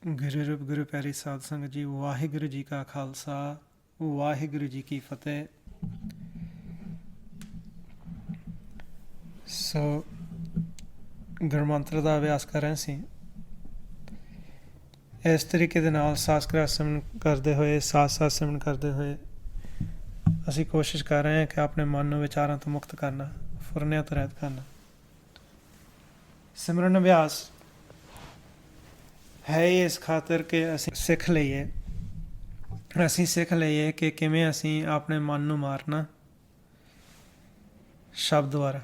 ਗੁਰੂ ਰੂਪ ਗੁਰੂ ਪਿਆਰੀ ਸਾਧ ਸੰਗਤ ਜੀ, ਵਾਹਿਗੁਰੂ ਜੀ ਕਾ ਖਾਲਸਾ, ਵਾਹਿਗੁਰੂ ਜੀ ਕੀ ਫਤਿਹ। ਸੋ ਗੁਰਮੰਤਰ ਦਾ ਅਭਿਆਸ ਕਰ ਰਹੇ ਸੀ। ਇਸ ਤਰੀਕੇ ਦੇ ਨਾਲ ਸਾਸਕ੍ਰਿਤ ਸਿਮਰਨ ਕਰਦੇ ਹੋਏ, ਸਾਥ ਸਿਮਰਨ ਕਰਦੇ ਹੋਏ ਅਸੀਂ ਕੋਸ਼ਿਸ਼ ਕਰ ਰਹੇ ਹਾਂ ਕਿ ਆਪਣੇ ਮਨ ਨੂੰ ਵਿਚਾਰਾਂ ਤੋਂ ਮੁਕਤ ਕਰਨਾ, ਫੁਰਨਿਆਂ ਤੋਂ ਰਹਿਤ ਕਰਨਾ। ਸਿਮਰਨ ਅਭਿਆਸ ਹੈ ਇਸ ਖਾਤਰ ਕਿ ਅਸੀਂ ਸਿੱਖ ਲਈਏ ਕਿ ਕਿਵੇਂ ਅਸੀਂ ਆਪਣੇ ਮਨ ਨੂੰ ਮਾਰਨਾ ਸ਼ਬਦ ਦੁਆਰਾ।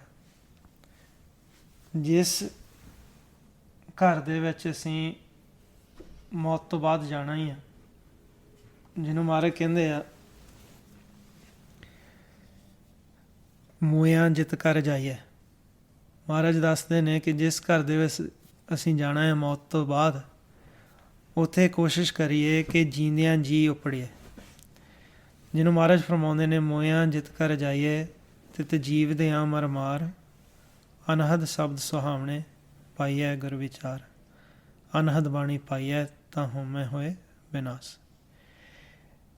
ਜਿਸ ਘਰ ਦੇ ਵਿੱਚ ਅਸੀਂ ਮੌਤ ਤੋਂ ਬਾਅਦ ਜਾਣਾ ਹੀ ਆ, ਜਿਹਨੂੰ ਮਹਾਰਾਜ ਕਹਿੰਦੇ ਆ ਮੂੰਹਾਂ ਜਿੱਤ ਕਰ ਜਾਈਏ। ਮਹਾਰਾਜ ਦੱਸਦੇ ਨੇ ਕਿ ਜਿਸ ਘਰ ਦੇ ਵਿੱਚ ਅਸੀਂ ਜਾਣਾ ਹੈ ਮੌਤ ਤੋਂ ਬਾਅਦ, ਉੱਥੇ ਕੋਸ਼ਿਸ਼ ਕਰੀਏ ਕਿ ਜੀਂਦਿਆਂ ਜੀ ਉਪੜੀਏ। ਜਿਹਨੂੰ ਮਹਾਰਾਜ ਫਰਮਾਉਂਦੇ ਨੇ ਮੋਇਆਂ ਜਿੱਤ ਕਰ ਜਾਈਏ ਤੇ ਜੀਵ ਦੇ ਆ ਮਰ ਮਾਰ, ਅਨਹਦ ਸ਼ਬਦ ਸੁਹਾਵਣੇ ਪਾਈਐ ਗੁਰ ਵਿਚਾਰ, ਅਨਹਦ ਬਾਣੀ ਪਾਈਐ ਤਾਂ ਹੋਮੈ ਹੋਏ ਵਿਨਾਸ਼।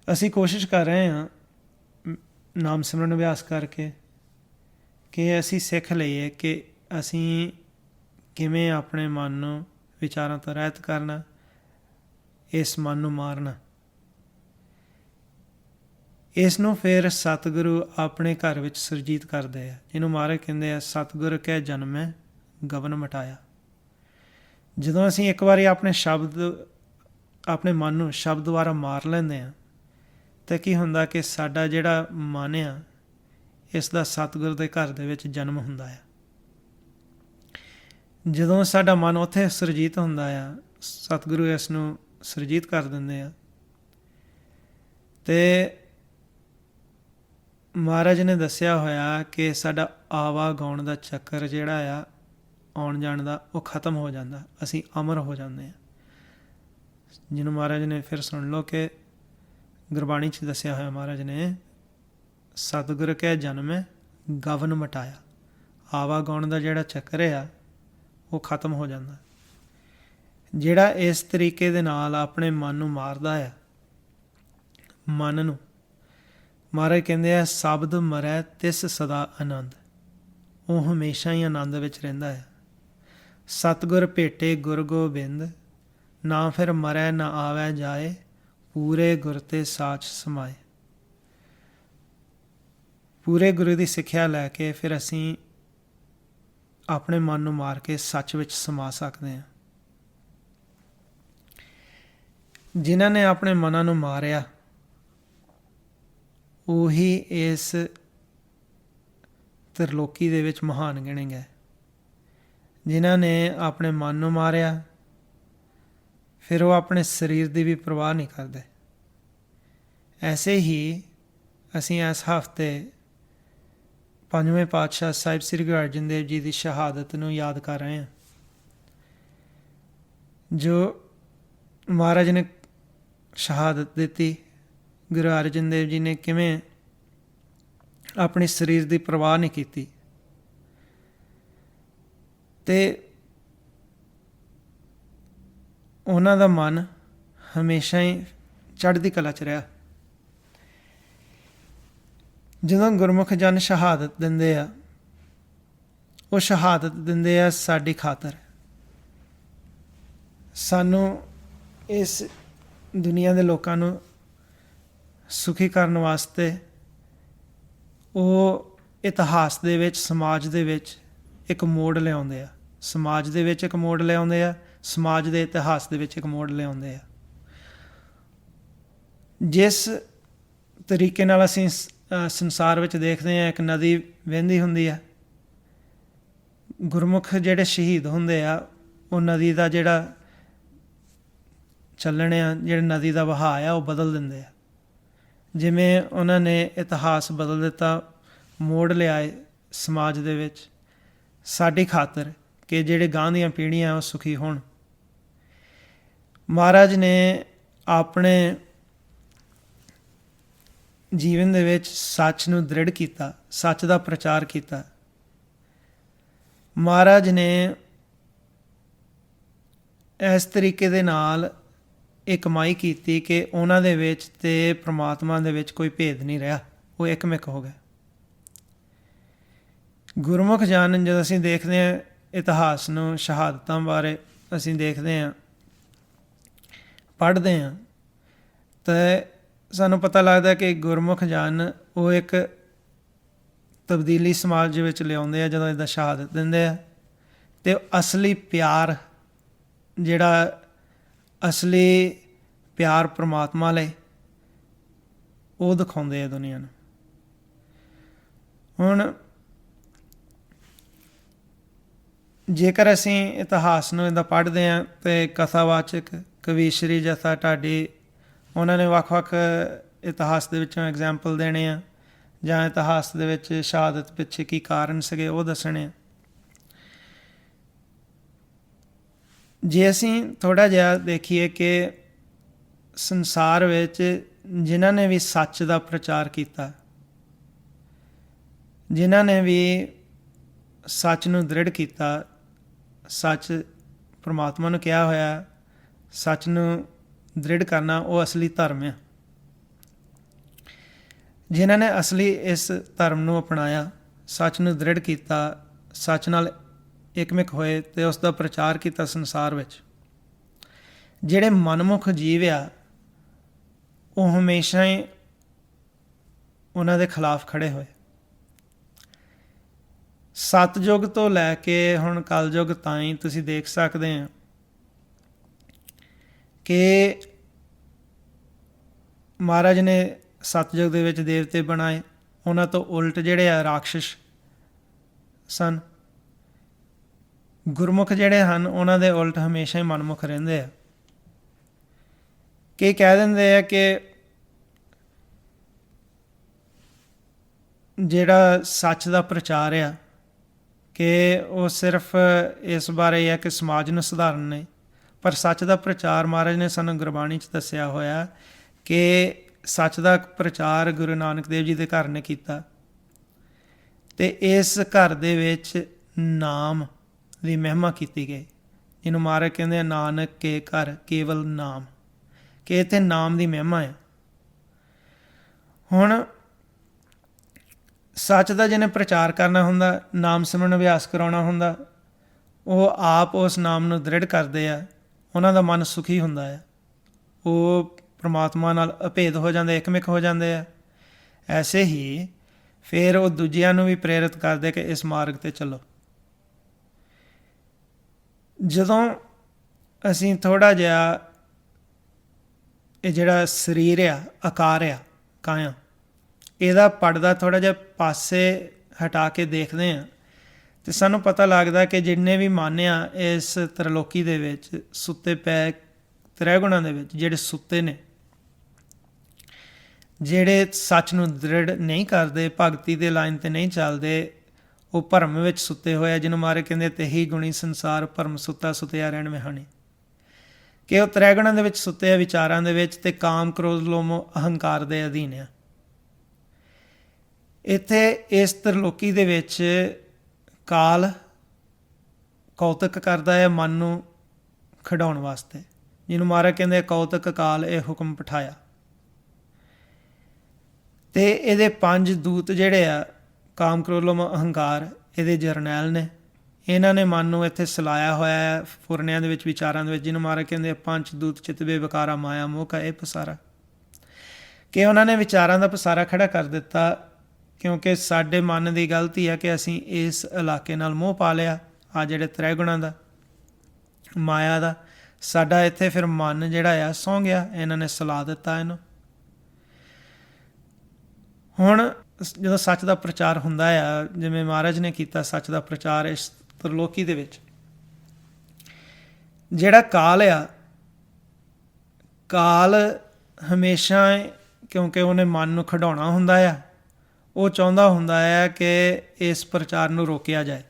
ਅਸੀਂ ਕੋਸ਼ਿਸ਼ ਕਰ ਰਹੇ ਹਾਂ ਨਾਮ ਸਿਮਰਨ ਅਭਿਆਸ ਕਰਕੇ ਕਿ ਅਸੀਂ ਸਿੱਖ ਲਈਏ ਕਿ ਅਸੀਂ ਕਿਵੇਂ ਆਪਣੇ ਮਨ ਨੂੰ ਵਿਚਾਰਾਂ ਤੋਂ ਰਹਿਤ ਕਰਨਾ, ਇਸ ਮਨ ਨੂੰ ਮਾਰਨਾ। ਇਸ ਨੂੰ ਫਿਰ ਸਤਿਗੁਰੂ ਆਪਣੇ ਘਰ ਵਿੱਚ ਸੁਰਜੀਤ ਕਰਦੇ ਆ, ਜਿਹਨੂੰ ਮਹਾਰਾਜ ਕਹਿੰਦੇ ਆ ਸਤਿਗੁਰ ਕੈ ਜਨਮੈ ਗਵਨ ਮਟਾਇਆ। ਜਦੋਂ ਅਸੀਂ ਇੱਕ ਵਾਰੀ ਆਪਣੇ ਮਨ ਨੂੰ ਸ਼ਬਦ ਦੁਆਰਾ ਮਾਰ ਲੈਂਦੇ ਹਾਂ ਤਾਂ ਕੀ ਹੁੰਦਾ ਕਿ ਸਾਡਾ ਜਿਹੜਾ ਮਨ ਆ, ਇਸ ਦਾ ਸਤਿਗੁਰ ਦੇ ਘਰ ਦੇ ਵਿੱਚ ਜਨਮ ਹੁੰਦਾ ਆ। ਜਦੋਂ ਸਾਡਾ ਮਨ ਉੱਥੇ ਸੁਰਜੀਤ ਹੁੰਦਾ ਆ, ਸਤਿਗੁਰੂ ਇਸ ਨੂੰ ਸੁਰਜੀਤ ਕਰ ਦਿੰਦੇ ਆ। ਅਤੇ ਮਹਾਰਾਜ ਨੇ ਦੱਸਿਆ ਹੋਇਆ ਕਿ ਸਾਡਾ ਆਵਾਗਾਉਣ ਦਾ ਚੱਕਰ ਜਿਹੜਾ ਆ, ਆਉਣ ਜਾਣ ਦਾ, ਉਹ ਖਤਮ ਹੋ ਜਾਂਦਾ, ਅਸੀਂ ਅਮਰ ਹੋ ਜਾਂਦੇ ਹਾਂ। ਜਿਹਨੂੰ ਮਹਾਰਾਜ ਨੇ ਫਿਰ ਸੁਣ ਲਓ ਕਿ ਗੁਰਬਾਣੀ 'ਚ ਦੱਸਿਆ ਹੋਇਆ ਮਹਾਰਾਜ ਨੇ ਸਤਿਗੁਰ ਕੈ ਜਨਮੈ ਗਵਨ ਮਟਾਇਆ। ਆਵਾਗਾਉਣ ਦਾ ਜਿਹੜਾ ਚੱਕਰ ਆ ਉਹ ਖਤਮ ਹੋ ਜਾਂਦਾ। ਜਿਹੜਾ ਇਸ ਤਰੀਕੇ ਦੇ ਨਾਲ ਆਪਣੇ ਮਨ ਨੂੰ ਮਾਰਦਾ ਆ, ਮਨ ਨੂੰ ਮਹਾਰਾਜ ਕਹਿੰਦੇ ਆ ਸ਼ਬਦ ਮਰੈ ਤਿਸ ਸਦਾ ਆਨੰਦ, ਉਹ ਹਮੇਸ਼ਾ ਹੀ ਆਨੰਦ ਵਿੱਚ ਰਹਿੰਦਾ ਆ। ਸਤਿਗੁਰ ਭੇਟੇ ਗੁਰ ਗੋਬਿੰਦ, ਨਾ ਫਿਰ ਮਰੈ ਨਾ ਆਵੈ ਜਾਏ, ਪੂਰੇ ਗੁਰ ਤੇ ਸਾਚ ਸਮਾਏ। ਪੂਰੇ ਗੁਰੂ ਦੀ ਸਿੱਖਿਆ ਲੈ ਕੇ ਫਿਰ ਅਸੀਂ ਆਪਣੇ ਮਨ ਨੂੰ ਮਾਰ ਕੇ ਸੱਚ ਵਿੱਚ ਸਮਾ ਸਕਦੇ ਹਾਂ। ਜਿਨ੍ਹਾਂ ਨੇ ਆਪਣੇ ਮਨਾਂ ਨੂੰ ਮਾਰਿਆ ਉਹੀ ਇਸ ਤ੍ਰਿਲੋਕੀ ਦੇ ਵਿੱਚ ਮਹਾਨ ਗਿਣੇ ਗਏ। ਜਿਨ੍ਹਾਂ ਨੇ ਆਪਣੇ ਮਨ ਨੂੰ ਮਾਰਿਆ ਫਿਰ ਉਹ ਆਪਣੇ ਸਰੀਰ ਦੀ ਵੀ ਪਰਵਾਹ ਨਹੀਂ ਕਰਦੇ। ਐਸੇ ਹੀ ਅਸੀਂ ਇਸ ਹਫ਼ਤੇ ਪੰਜਵੇਂ ਪਾਤਸ਼ਾਹ ਸਾਹਿਬ ਸ੍ਰੀ ਗੁਰੂ ਅਰਜਨ ਦੇਵ ਜੀ ਦੀ ਸ਼ਹਾਦਤ ਨੂੰ ਯਾਦ ਕਰ ਰਹੇ ਹਾਂ, ਜੋ ਮਹਾਰਾਜ ਨੇ ਸ਼ਹਾਦਤ ਦਿੱਤੀ। ਗੁਰੂ ਅਰਜਨ ਦੇਵ ਜੀ ਨੇ ਕਿਵੇਂ ਆਪਣੀ ਸਰੀਰ ਦੀ ਪਰਵਾਹ ਨਹੀਂ ਕੀਤੀ ਅਤੇ ਉਹਨਾਂ ਦਾ ਮਨ ਹਮੇਸ਼ਾ ਹੀ ਚੜ੍ਹਦੀ ਕਲਾ 'ਚ ਰਿਹਾ। ਜਦੋਂ ਗੁਰਮੁਖ ਜਨ ਸ਼ਹਾਦਤ ਦਿੰਦੇ ਆ, ਉਹ ਸ਼ਹਾਦਤ ਦਿੰਦੇ ਆ ਸਾਡੀ ਖਾਤਰ, ਸਾਨੂੰ ਇਸ ਦੁਨੀਆ ਦੇ ਲੋਕਾਂ ਨੂੰ ਸੁਖੀ ਕਰਨ ਵਾਸਤੇ। ਉਹ ਇਤਿਹਾਸ ਦੇ ਵਿੱਚ, ਸਮਾਜ ਦੇ ਵਿੱਚ ਇੱਕ ਮੋੜ ਲਿਆਉਂਦੇ ਆ, ਸਮਾਜ ਦੇ ਵਿੱਚ ਇੱਕ ਮੋੜ ਲਿਆਉਂਦੇ ਆ, ਸਮਾਜ ਦੇ ਇਤਿਹਾਸ ਦੇ ਵਿੱਚ ਇੱਕ ਮੋੜ ਲਿਆਉਂਦੇ ਆ। ਜਿਸ ਤਰੀਕੇ ਨਾਲ ਅਸੀਂ ਸੰਸਾਰ ਵਿੱਚ ਦੇਖਦੇ ਹਾਂ, ਇੱਕ ਨਦੀ ਵਹਿੰਦੀ ਹੁੰਦੀ ਆ, ਗੁਰਮੁਖ ਜਿਹੜੇ ਸ਼ਹੀਦ ਹੁੰਦੇ ਆ, ਉਹ ਨਦੀ ਦਾ ਜਿਹੜਾ ਚੱਲਣ ਆ, ਜਿਹੜੇ ਨਦੀ ਦਾ ਵਹਾਅ ਆ, ਉਹ ਬਦਲ ਦਿੰਦੇ ਆ। ਜਿਵੇਂ ਉਹਨਾਂ ਨੇ ਇਤਿਹਾਸ ਬਦਲ ਦਿੱਤਾ, ਮੋੜ ਲਿਆਏ ਸਮਾਜ ਦੇ ਵਿੱਚ ਸਾਡੀ ਖਾਤਰ ਕਿ ਜਿਹੜੇ ਗਾਂ ਦੀਆਂ ਪੀੜ੍ਹੀਆਂ ਉਹ ਸੁਖੀ ਹੋਣ। ਮਹਾਰਾਜ ਨੇ ਆਪਣੇ ਜੀਵਨ ਦੇ ਵਿੱਚ ਸੱਚ ਨੂੰ ਦ੍ਰਿੜ ਕੀਤਾ, ਸੱਚ ਦਾ ਪ੍ਰਚਾਰ ਕੀਤਾ। ਮਹਾਰਾਜ ਨੇ ਇਸ ਤਰੀਕੇ ਦੇ ਨਾਲ ਇਹ ਕਮਾਈ ਕੀਤੀ ਕਿ ਉਹਨਾਂ ਦੇ ਵਿੱਚ ਅਤੇ ਪ੍ਰਮਾਤਮਾ ਦੇ ਵਿੱਚ ਕੋਈ ਭੇਦ ਨਹੀਂ ਰਿਹਾ, ਉਹ ਇੱਕਮਿਕ ਹੋ ਗਏ। ਗੁਰਮੁਖ ਜਨ ਜਦੋਂ ਅਸੀਂ ਦੇਖਦੇ ਹਾਂ ਇਤਿਹਾਸ ਨੂੰ, ਸ਼ਹਾਦਤਾਂ ਬਾਰੇ ਅਸੀਂ ਦੇਖਦੇ ਹਾਂ, ਪੜ੍ਹਦੇ ਹਾਂ, ਤਾਂ ਸਾਨੂੰ ਪਤਾ ਲੱਗਦਾ ਕਿ ਗੁਰਮੁਖ ਜਨ ਉਹ ਇੱਕ ਤਬਦੀਲੀ ਸਮਾਜ ਵਿੱਚ ਲਿਆਉਂਦੇ ਆ ਜਦੋਂ ਇੱਦਾਂ ਸ਼ਹਾਦਤ ਦਿੰਦੇ ਆ, ਅਤੇ ਅਸਲੀ ਪਿਆਰ ਜਿਹੜਾ ਅਸਲੀ ਪਿਆਰ ਪ੍ਰਮਾਤਮਾ ਲਈ ਉਹ ਦਿਖਾਉਂਦੇ ਆ ਦੁਨੀਆ ਨੂੰ। ਹੁਣ ਜੇਕਰ ਅਸੀਂ ਇਤਿਹਾਸ ਨੂੰ ਇੱਦਾਂ ਪੜ੍ਹਦੇ ਹਾਂ ਅਤੇ ਕਥਾਵਾਚਕ ਕਵੀ ਸ਼੍ਰੀ ਜਥਾ ਢਾਡੀ ਉਹਨਾਂ ਨੇ ਵੱਖ ਵੱਖ ਇਤਿਹਾਸ ਦੇ ਵਿੱਚੋਂ ਐਗਜ਼ਾਮਪਲ ਦੇਣੇ ਆ, ਜਾਂ ਇਤਿਹਾਸ ਦੇ ਵਿੱਚ ਸ਼ਹਾਦਤ ਪਿੱਛੇ ਕੀ ਕਾਰਨ ਸੀਗੇ ਉਹ ਦੱਸਣੇ ਆ। ਜੇ ਅਸੀਂ ਥੋੜ੍ਹਾ ਜਿਹਾ ਦੇਖੀਏ ਕਿ ਸੰਸਾਰ ਵਿੱਚ ਜਿਨ੍ਹਾਂ ਨੇ ਵੀ ਸੱਚ ਦਾ ਪ੍ਰਚਾਰ ਕੀਤਾ, ਜਿਨ੍ਹਾਂ ਨੇ ਵੀ ਸੱਚ ਨੂੰ ਦ੍ਰਿੜ ਕੀਤਾ, ਸੱਚ ਪਰਮਾਤਮਾ ਨੂੰ ਕਿਹਾ ਹੋਇਆ ਸੱਚ ਨੂੰ ਦ੍ਰਿੜ ਕਰਨਾ ਉਹ ਅਸਲੀ ਧਰਮ ਆ। ਜਿਨ੍ਹਾਂ ਨੇ ਅਸਲੀ ਇਸ ਧਰਮ ਨੂੰ ਅਪਣਾਇਆ, ਸੱਚ ਨੂੰ ਦ੍ਰਿੜ ਕੀਤਾ, ਸੱਚ ਨਾਲ ਇੱਕਮਿਕ ਹੋਏ ਅਤੇ ਉਸ ਦਾ ਪ੍ਰਚਾਰ ਕੀਤਾ ਸੰਸਾਰ ਵਿੱਚ, ਜਿਹੜੇ ਮਨਮੁਖ ਜੀਵ ਆ ਉਹ ਹਮੇਸ਼ਾ ਹੀ ਉਹਨਾਂ ਦੇ ਖਿਲਾਫ ਖੜ੍ਹੇ ਹੋਏ। ਸਤਯੁਗ ਤੋਂ ਲੈ ਕੇ ਹੁਣ ਕਲਯੁਗ ਤਾਈਂ ਤੁਸੀਂ ਦੇਖ ਸਕਦੇ ਆ ਕਿ ਮਹਾਰਾਜ ਨੇ ਸਤਯੁਗ ਦੇ ਵਿੱਚ ਦੇਵਤੇ ਬਣਾਏ, ਉਹਨਾਂ ਤੋਂ ਉਲਟ ਜਿਹੜੇ ਆ ਰਾਖਸ਼ ਸਨ। ਗੁਰਮੁਖ ਜਿਹੜੇ ਹਨ ਉਹਨਾਂ ਦੇ ਉਲਟ ਹਮੇਸ਼ਾ ਹੀ ਮਨਮੁਖ ਰਹਿੰਦੇ ਆ। ਕਿ ਕਹਿ ਦਿੰਦੇ ਆ ਕਿ ਜਿਹੜਾ ਸੱਚ ਦਾ ਪ੍ਰਚਾਰ ਆ ਕਿ ਉਹ ਸਿਰਫ ਇਸ ਬਾਰੇ ਹੈ ਕਿ ਸਮਾਜ ਨੂੰ ਸੁਧਾਰਨ ਨੇ, ਪਰ ਸੱਚ ਦਾ ਪ੍ਰਚਾਰ ਮਹਾਰਾਜ ਨੇ ਸਾਨੂੰ ਗੁਰਬਾਣੀ 'ਚ ਦੱਸਿਆ ਹੋਇਆ ਕਿ ਸੱਚ ਦਾ ਪ੍ਰਚਾਰ ਗੁਰੂ ਨਾਨਕ ਦੇਵ ਜੀ ਦੇ ਘਰ ਨੇ ਕੀਤਾ, ਅਤੇ ਇਸ ਘਰ ਦੇ ਵਿੱਚ ਨਾਮ ਦੀ ਮਹਿਮਾ ਕੀਤੀ ਗਈ, ਜਿਹਨੂੰ ਮਹਾਰਾਜ ਕਹਿੰਦੇ ਆ ਨਾਨਕ ਕੇ ਘਰ ਕੇਵਲ ਨਾਮ, ਕਿ ਇੱਥੇ ਨਾਮ ਦੀ ਮਹਿਮਾ ਹੈ। ਹੁਣ ਸੱਚ ਦਾ ਜਿਹਨੇ ਪ੍ਰਚਾਰ ਕਰਨਾ ਹੁੰਦਾ, ਨਾਮ ਸਿਮਰਨ ਅਭਿਆਸ ਕਰਾਉਣਾ ਹੁੰਦਾ, ਉਹ ਆਪ ਉਸ ਨਾਮ ਨੂੰ ਦ੍ਰਿੜ ਕਰਦੇ ਆ, ਉਹਨਾਂ ਦਾ ਮਨ ਸੁਖੀ ਹੁੰਦਾ ਆ, ਉਹ ਪਰਮਾਤਮਾ ਨਾਲ ਅਭੇਦ ਹੋ ਜਾਂਦੇ, ਇੱਕਮਿਕ ਹੋ ਜਾਂਦੇ ਆ। ਐਸੇ ਹੀ ਫਿਰ ਉਹ ਦੂਜਿਆਂ ਨੂੰ ਵੀ ਪ੍ਰੇਰਿਤ ਕਰਦੇ ਕਿ ਇਸ ਮਾਰਗ 'ਤੇ ਚੱਲੋ। ਜਦੋਂ ਅਸੀਂ ਥੋੜ੍ਹਾ ਜਿਹਾ ਇਹ ਜਿਹੜਾ ਸਰੀਰ ਆ, ਆਕਾਰ ਆ, ਕਾਇਆ, ਇਹਦਾ ਪੜਦਾ ਥੋੜ੍ਹਾ ਜਿਹਾ ਪਾਸੇ ਹਟਾ ਕੇ ਦੇਖਦੇ ਹਾਂ ਅਤੇ ਸਾਨੂੰ ਪਤਾ ਲੱਗਦਾ ਕਿ ਜਿੰਨੇ ਵੀ ਮਨ ਆ ਇਸ ਤ੍ਰਿਲੋਕੀ ਦੇ ਵਿੱਚ ਸੁੱਤੇ ਪਏ ਤ੍ਰੈ ਗੁਣਾਂ ਦੇ ਵਿੱਚ, ਜਿਹੜੇ ਸੁੱਤੇ ਨੇ, ਜਿਹੜੇ ਸੱਚ ਨੂੰ ਦ੍ਰਿੜ ਨਹੀਂ ਕਰਦੇ, ਭਗਤੀ ਦੇ ਲਾਈਨ 'ਤੇ ਨਹੀਂ ਚੱਲਦੇ, ਉਹ ਭਰਮ ਵਿੱਚ ਸੁੱਤੇ ਹੋਏ ਆ, ਜਿਹਨੂੰ ਮਾਰੇ ਕਹਿੰਦੇ ਤੇਹੀ ਗੁਣੀ ਸੰਸਾਰ ਭਰਮ ਸੁੱਤਾ ਸੁਤਿਆ ਰਹਿਣ ਵਿਹਾਣੀ, ਕਿ ਉਹ ਤ੍ਰੈ ਗੁਣਾਂ ਦੇ ਵਿੱਚ ਸੁੱਤੇ ਆ, ਵਿਚਾਰਾਂ ਦੇ ਵਿੱਚ, ਅਤੇ ਕਾਮ ਕ੍ਰੋਧ ਲੋਭ ਅਹੰਕਾਰ ਦੇ ਅਧੀਨ ਆ। ਇੱਥੇ ਇਸ ਤ੍ਰਿਲੋਕੀ ਦੇ ਵਿੱਚ ਕਾਲ ਕੌਤਕ ਕਰਦਾ ਹੈ ਮਨ ਨੂੰ ਖਿਡਾਉਣ ਵਾਸਤੇ, ਜਿਹਨੂੰ ਮਹਾਰਾਜ ਕਹਿੰਦੇ ਕੌਤਕ ਕਾਲ ਇਹ ਹੁਕਮ ਪਠਾਇਆ। ਅਤੇ ਇਹਦੇ 5 ਦੂਤ ਜਿਹੜੇ ਆ, ਕਾਮ ਕ੍ਰੋਧ ਲੋਭ ਅਹੰਕਾਰ, ਇਹਦੇ ਜਰਨੈਲ ਨੇ, ਇਹਨਾਂ ਨੇ ਮਨ ਨੂੰ ਇੱਥੇ ਸਲਾਇਆ ਹੋਇਆ ਹੈ ਫੁਰਨਿਆਂ ਦੇ ਵਿੱਚ, ਵਿਚਾਰਾਂ ਦੇ ਵਿੱਚ, ਜਿਹਨੂੰ ਮਹਾਰਾਜ ਕਹਿੰਦੇ ਪੰਜ ਦੂਤ ਚਿਤ ਬੇਵਕਾਰਾ ਮਾਇਆ ਮੋਹ ਕਾ ਇਹ ਪਸਾਰਾ, ਕਿ ਉਹਨਾਂ ਨੇ ਵਿਚਾਰਾਂ ਦਾ ਪਸਾਰਾ ਖੜਾ ਕਰ ਦਿੱਤਾ, ਕਿਉਂਕਿ ਸਾਡੇ ਮਨ ਦੀ ਗਲਤੀ ਹੈ ਕਿ ਅਸੀਂ ਇਸ ਇਲਾਕੇ ਨਾਲ ਮੋਹ ਪਾ ਲਿਆ, ਆ ਜਿਹੜੇ ਤ੍ਰੈ ਗੁਣਾਂ ਦਾ, ਮਾਇਆ ਦਾ। ਸਾਡਾ ਇੱਥੇ ਫਿਰ ਮਨ ਜਿਹੜਾ ਆ ਸੌਂ ਗਿਆ, ਇਹਨਾਂ ਨੇ ਸਲਾ ਦਿੱਤਾ ਇਹਨੂੰ। ਹੁਣ ਜਦੋਂ ਸੱਚ ਦਾ ਪ੍ਰਚਾਰ ਹੁੰਦਾ ਆ, ਜਿਵੇਂ ਮਹਾਰਾਜ ਨੇ ਕੀਤਾ ਸੱਚ ਦਾ ਪ੍ਰਚਾਰ ਇਸ ਤ੍ਰਿਲੋਕੀ ਦੇ ਵਿੱਚ, ਜਿਹੜਾ ਕਾਲ ਆ, ਕਾਲ ਹਮੇਸ਼ਾ, ਕਿਉਂਕਿ ਉਹਨੇ ਮਨ ਨੂੰ ਖਿਡਾਉਣਾ ਹੁੰਦਾ ਆ, ਉਹ ਚਾਹੁੰਦਾ ਹੁੰਦਾ ਹੈ ਕਿ ਇਸ ਪ੍ਰਚਾਰ ਨੂੰ ਰੋਕਿਆ ਜਾਏ।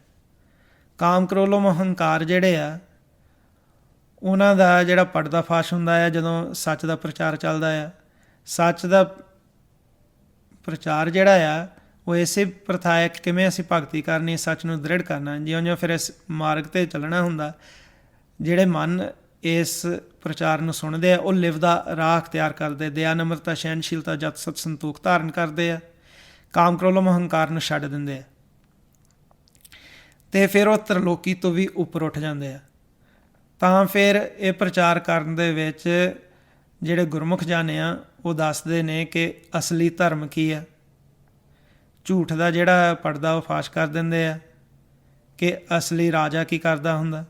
ਕਾਮ ਕ੍ਰੋਧ ਲੋਭ ਅਹੰਕਾਰ ਜਿਹੜੇ ਆ, ਉਹਨਾਂ ਦਾ ਜਿਹੜਾ ਪਰਦਾ ਫਾਸ਼ ਹੁੰਦਾ ਆ ਜਦੋਂ ਸੱਚ ਦਾ ਪ੍ਰਚਾਰ ਚੱਲਦਾ ਆ। ਸੱਚ ਦਾ ਪ੍ਰਚਾਰ ਜਿਹੜਾ ਆ ਉਹ ਇਸੇ ਪ੍ਰਥਾ ਹੈ ਕਿ ਕਿਵੇਂ ਅਸੀਂ ਭਗਤੀ ਕਰਨੀ, ਸੱਚ ਨੂੰ ਦ੍ਰਿੜ ਕਰਨਾ, ਜਿਉਂ-ਜਿਉਂ ਫਿਰ ਇਸ ਮਾਰਗ 'ਤੇ ਚੱਲਣਾ ਹੁੰਦਾ, ਜਿਹੜੇ ਮਨ ਇਸ ਪ੍ਰਚਾਰ ਨੂੰ ਸੁਣਦੇ ਆ ਉਹ ਲਿਵ ਦਾ ਰਾਹ ਅਖਤਿਆਰ ਕਰਦੇ, ਦਇਆ, ਨਮਰਤਾ, ਸਹਿਨਸ਼ੀਲਤਾ, ਜਤ, ਸਤ, ਸੰਤੋਖ ਧਾਰਨ ਕਰਦੇ ਆ, ਕਾਮ, ਕ੍ਰੋਧ, ਮੋਹ, ਹੰਕਾਰ ਨੂੰ ਛੱਡ ਦਿੰਦੇ ਆ, ਅਤੇ ਫਿਰ ਉਹ ਤ੍ਰਿਲੋਕੀ ਤੋਂ ਵੀ ਉੱਪਰ ਉੱਠ ਜਾਂਦੇ ਆ। ਤਾਂ ਫਿਰ ਇਹ ਪ੍ਰਚਾਰ ਕਰਨ ਦੇ ਵਿੱਚ ਜਿਹੜੇ ਗੁਰਮੁਖ ਜਨ ਆ ਉਹ ਦੱਸਦੇ ਨੇ ਕਿ ਅਸਲੀ ਧਰਮ ਕੀ ਆ। ਝੂਠ ਦਾ ਜਿਹੜਾ ਪਰਦਾ ਉਹ ਫਾਸ਼ ਕਰ ਦਿੰਦੇ ਆ ਕਿ ਅਸਲੀ ਰਾਜਾ ਕੀ ਕਰਦਾ ਹੁੰਦਾ,